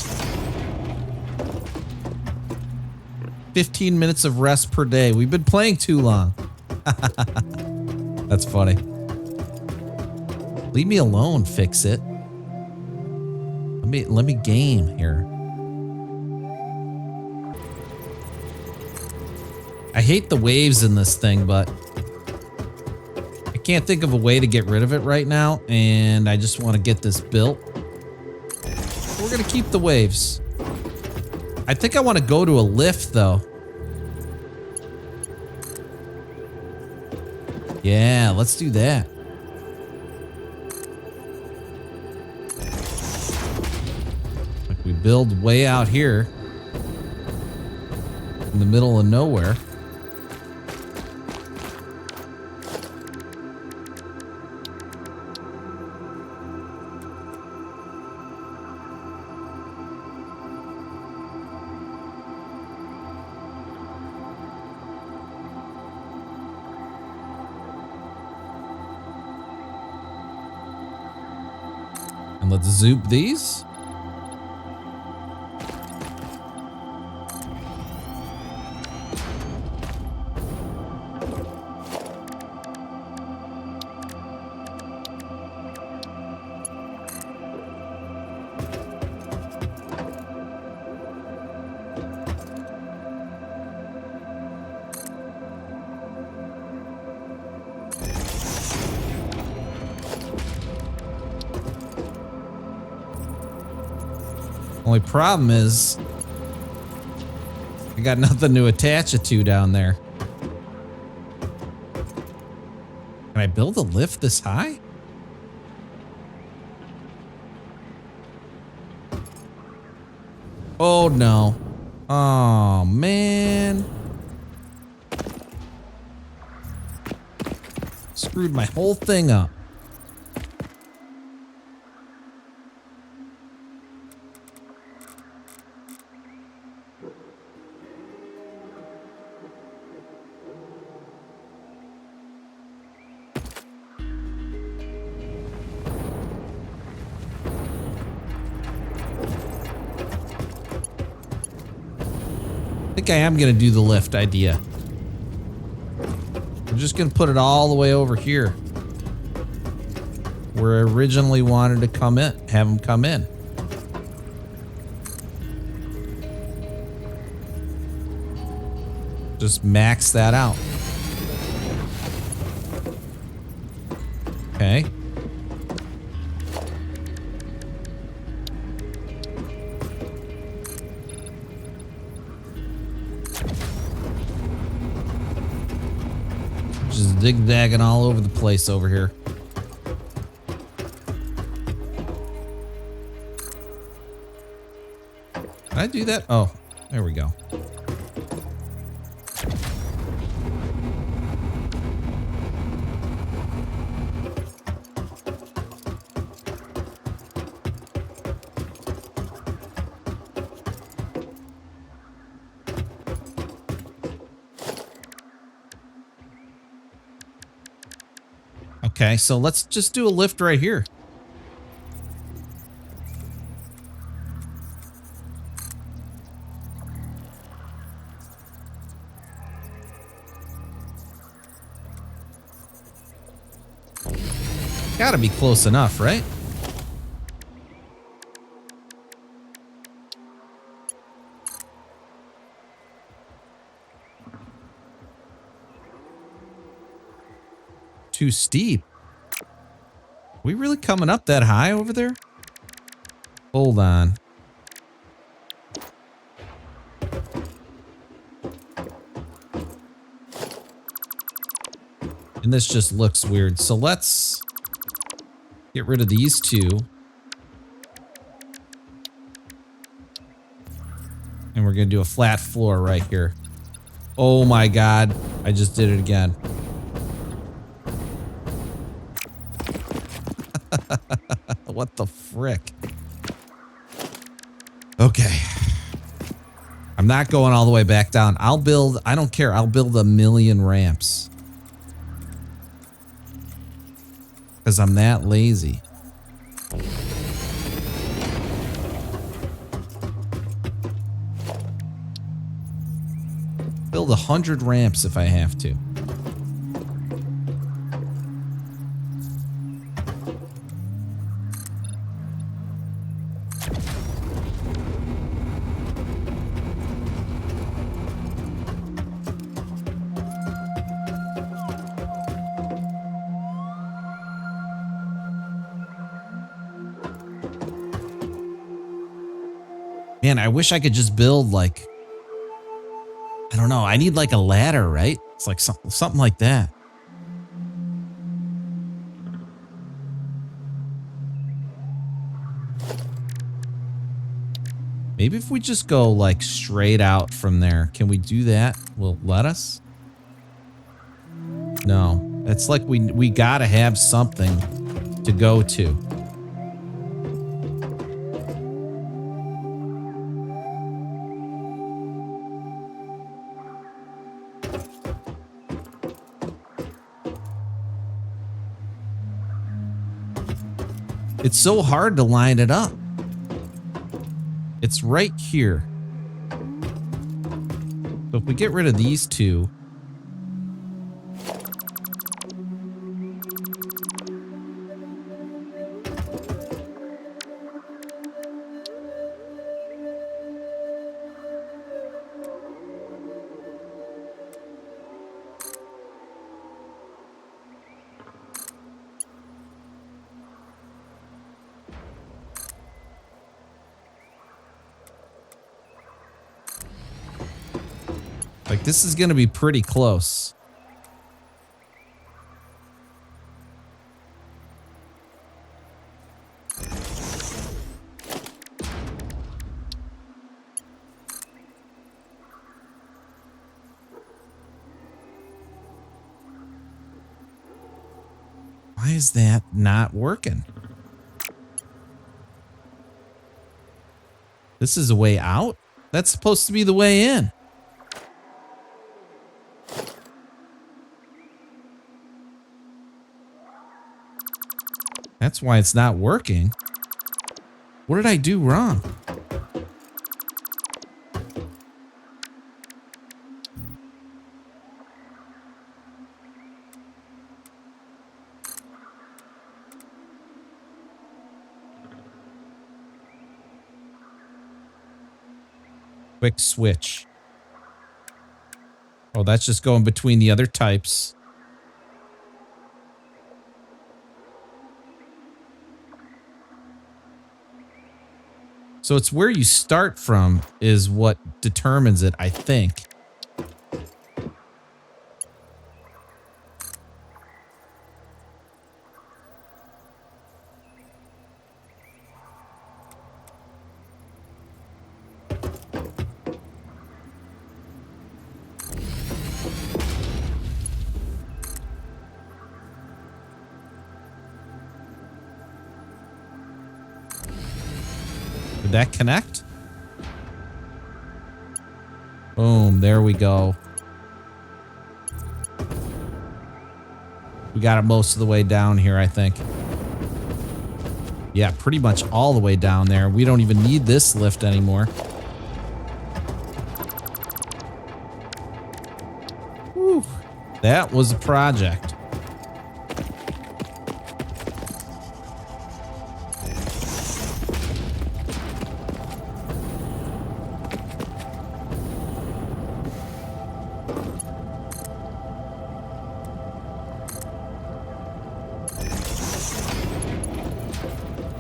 15 minutes of rest per day. We've been playing too long. That's funny. Leave me alone, fix it. Let me game here. I hate the waves in this thing, but I can't think of a way to get rid of it right now, and I just want to get this built. We're gonna keep the waves. I think I want to go to a lift, though. Yeah, let's do that. Like we build way out here in the middle of nowhere. And let's zoop these. Only problem is I got nothing to attach it to down there. Can I build a lift this high? Oh no. Oh man. Screwed my whole thing up. I think I am going to do the lift idea. I'm just going to put it all the way over here where I originally wanted to come in, have them come in. Just max that out. Okay. Just zigzagging all over the place over here. Did I do that? Oh, there we go. Okay, so let's just do a lift right here. Gotta be close enough, right? Too steep. We really coming up that high over there? Hold on. And this just looks weird. So let's get rid of these two. And we're going to do a flat floor right here. Oh my God. I just did it again. What the frick? Okay. I'm not going all the way back down. I'll build, I don't care. I'll build 1,000,000 ramps. Because I'm that lazy. Build 100 ramps if I have to. Man, I wish I could just build like, I don't know. I need like a ladder, right? It's like something like that. Maybe if we just go like straight out from there, can we do that? Will it let us? No, it's like we gotta have something to go to. It's so hard to line it up. It's right here. So if we get rid of these two. Like, this is going to be pretty close. Why is that not working? This is a way out? That's supposed to be the way in. That's why it's not working. What did I do wrong? Quick switch. Oh, that's just going between the other types. So it's where you start from is what determines it, I think. Did that connect? Boom, there we go. We got it most of the way down here, I think. Yeah, pretty much all the way down there. We don't even need this lift anymore. Whew. That was a project.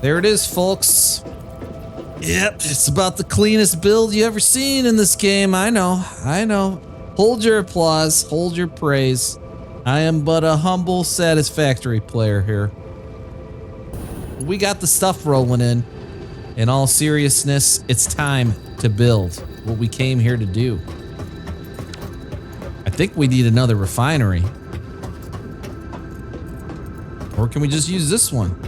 There it is, folks. Yep, it's about the cleanest build you ever seen in this game. I know. Hold your applause, hold your praise. I am but a humble Satisfactory player here. We got the stuff rolling in. In all seriousness, it's time to build what we came here to do. I think we need another refinery. Or can we just use this one?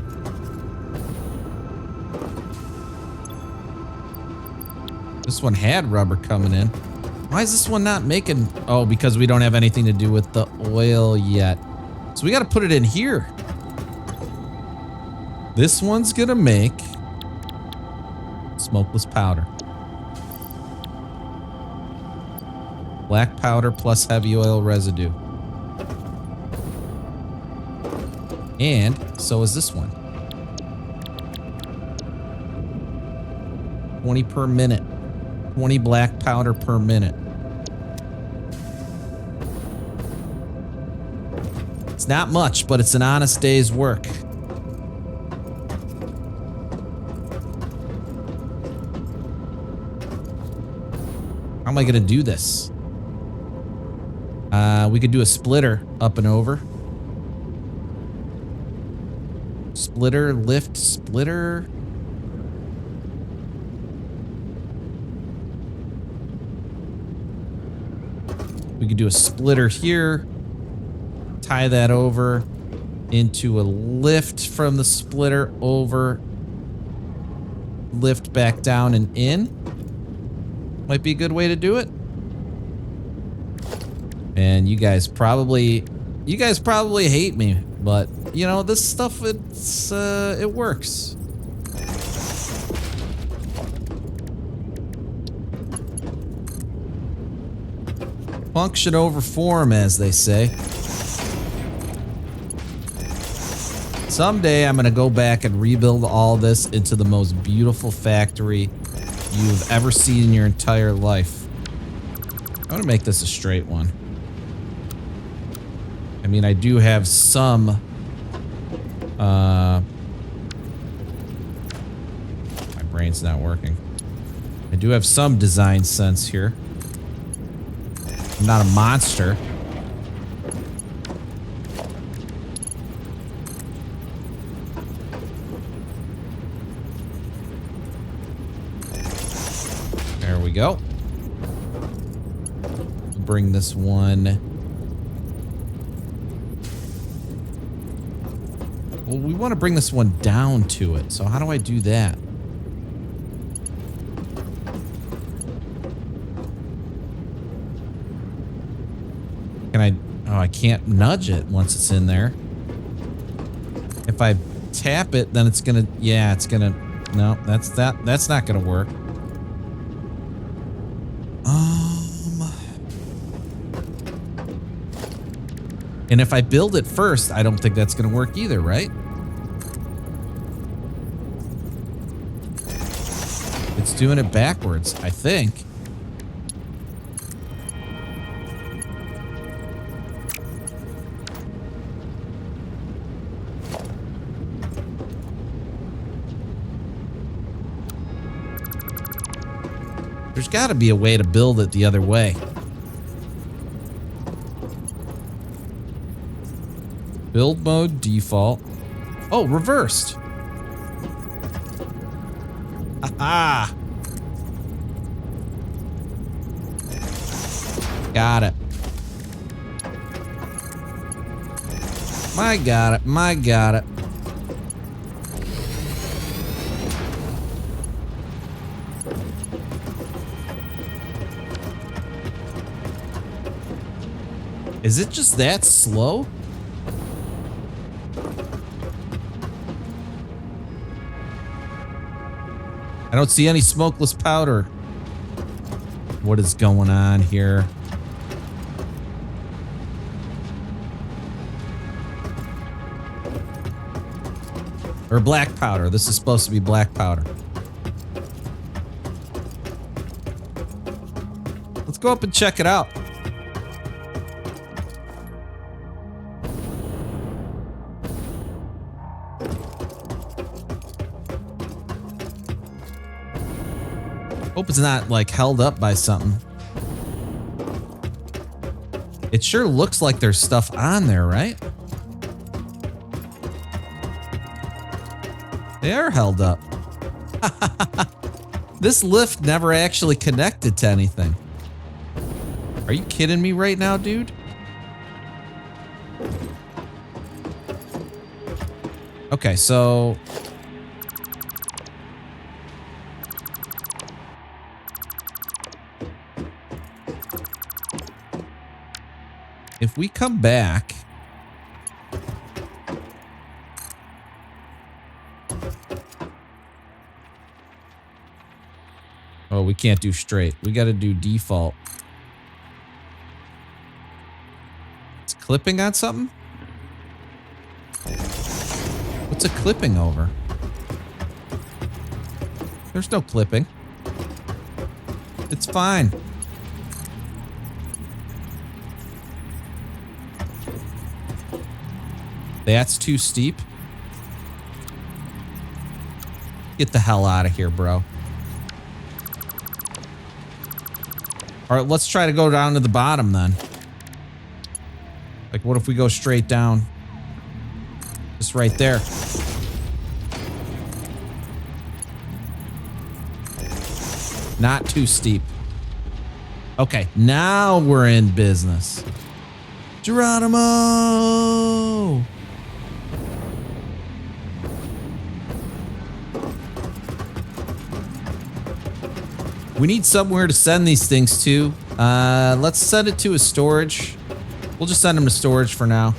This one had rubber coming in. Why is this one not making... Oh, because we don't have anything to do with the oil yet. So we got to put it in here. This one's going to make smokeless powder. Black powder plus heavy oil residue. And so is this one. 20 per minute. 20 black powder per minute. It's not much, but it's an honest day's work. How am I gonna do this? We could do a splitter up and over. Splitter, lift, splitter. We could do a splitter here, tie that over into a lift from the splitter over, lift back down and in. Might be a good way to do it. And you guys probably hate me, but you know, this stuff, it works. Function over form, as they say. Someday I'm gonna go back and rebuild all this into the most beautiful factory you've ever seen in your entire life. I'm gonna make this a straight one. I mean, I do have some my brain's not working. I do have some design sense here. I'm not a monster. There we go. Bring this one. Well, we want to bring this one down to it. So how do I do that? Can I... Oh, I can't nudge it once it's in there. If I tap it, then it's gonna... Yeah, it's gonna... No, that's not gonna work. And if I build it first, I don't think that's gonna work either, right? It's doing it backwards, I think. There's gotta be a way to build it the other way. Build mode default. Oh, reversed. Aha. Got it. I got it. I got it. Is it just that slow? don't see any smokeless powder. What is going on here? Or black powder. This is supposed to be black powder. Let's go up and check it out. Hope it's not like held up by something. It sure looks like there's stuff on there, right? They are held up. This lift never actually connected to anything. Are you kidding me right now, dude? Okay, so... if we come back... oh, we can't do straight. We got to do default. It's clipping on something? What's it clipping over? There's no clipping. It's fine. That's too steep. Get the hell out of here, bro. All right, let's try to go down to the bottom then. Like, what if we go straight down? Just right there. Not too steep. Okay, now we're in business. Geronimo! We need somewhere to send these things to. Let's send it to a storage. We'll just send them to storage for now.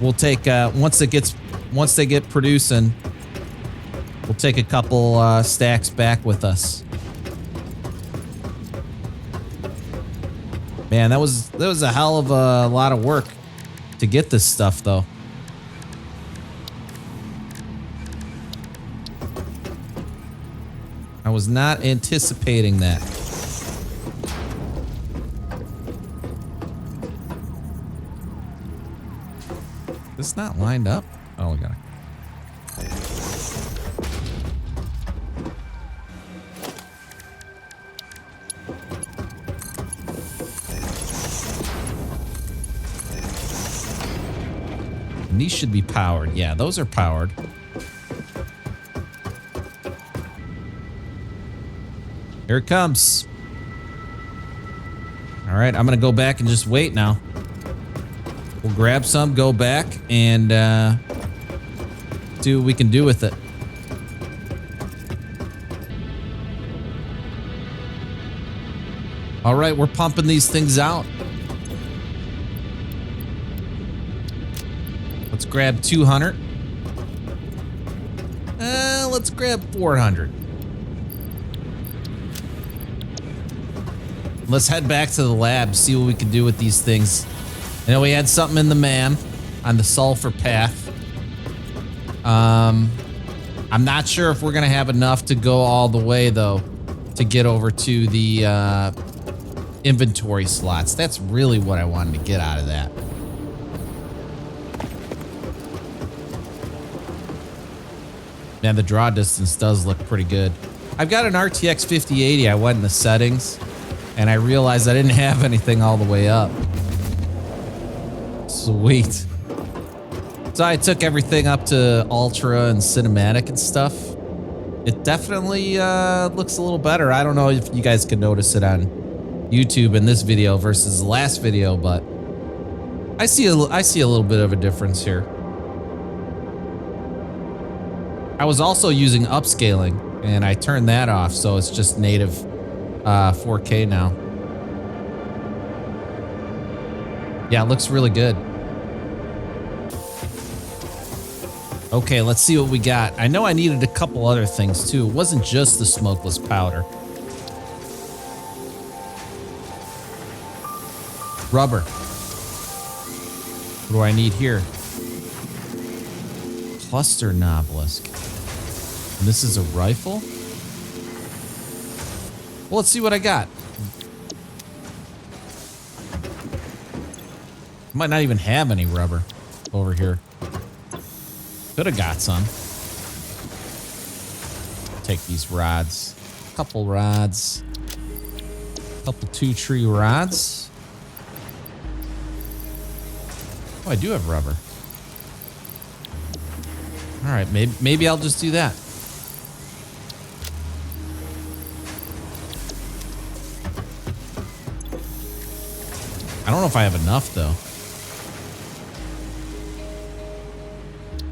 We'll take once they get producing, we'll take a couple stacks back with us. Man, that was a hell of a lot of work to get this stuff, though. I was not anticipating that. This not lined up? Oh, we got it. And these should be powered. Yeah, those are powered. Here it comes. All right, I'm gonna go back and just wait now. We'll grab some, go back, and see what we can do with it. All right, we're pumping these things out. Let's grab 200. Let's grab 400. Let's head back to the lab, see what we can do with these things. I know we had something in the man on the sulfur path. I'm not sure if we're gonna have enough to go all the way though, to get over to the inventory slots. That's really what I wanted to get out of that. Man, the draw distance does look pretty good. I've got an RTX 5080. I went in the settings and I realized I didn't have anything all the way up. Sweet. So I took everything up to ultra and cinematic and stuff. It definitely looks a little better. I don't know if you guys can notice it on YouTube in this video versus the last video, but I see a little bit of a difference here. I was also using upscaling and I turned that off, so it's just native 4K now. Yeah, it looks really good. Okay, let's see what we got. I know I needed a couple other things too. It wasn't just the smokeless powder. Rubber. What do I need here? Cluster obelisk. And this is a rifle? Well, let's see what I got. Might not even have any rubber over here. Could have got some. Take these rods. Couple rods. Couple 2-tree rods. Oh, I do have rubber. All right, maybe I'll just do that. I don't know if I have enough, though.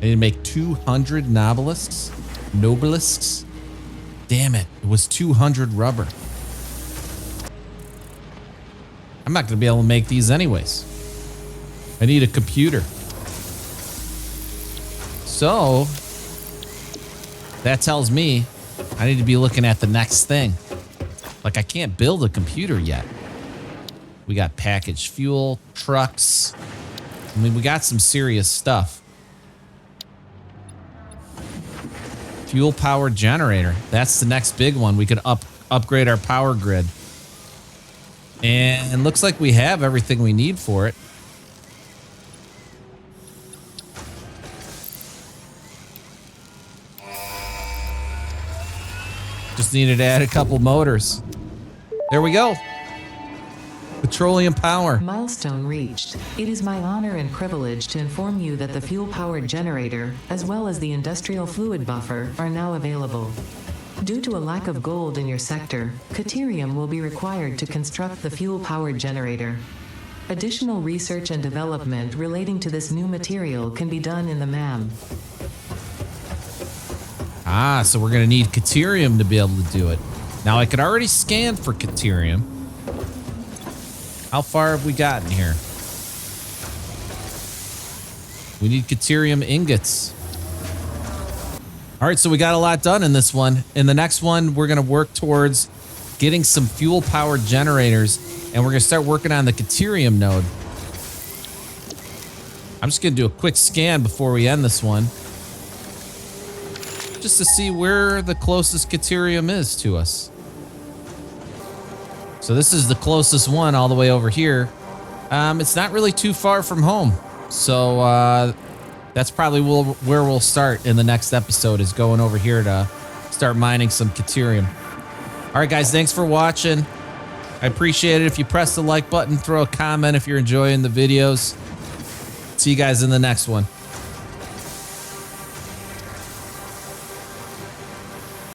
I need to make 200 nobelisks. Damn it. It was 200 rubber. I'm not going to be able to make these anyways. I need a computer. So, that tells me I need to be looking at the next thing. Like, I can't build a computer yet. We got packaged fuel, trucks. I mean, we got some serious stuff. Fuel powered generator. That's the next big one. We could upgrade our power grid. And it looks like we have everything we need for it. Just needed to add a couple motors. There we go. Petroleum power. Milestone reached. It is my honor and privilege to inform you that the fuel-powered generator, as well as the industrial fluid buffer, are now available. Due to a lack of gold in your sector, Caterium will be required to construct the fuel-powered generator. Additional research and development relating to this new material can be done in the MAM. Ah, so we're going to need Caterium to be able to do it. Now, I could already scan for Caterium. How far have we gotten here? We need Caterium ingots. All right, so we got a lot done in this one. In the next one, we're going to work towards getting some fuel-powered generators, and we're going to start working on the Caterium node. I'm just going to do a quick scan before we end this one, just to see where the closest Caterium is to us. So this is the closest one all the way over here. It's not really too far from home. So that's probably where we'll start in the next episode, is going over here to start mining some Caterium. All right, guys, thanks for watching. I appreciate it. If you press the like button, throw a comment if you're enjoying the videos. See you guys in the next one.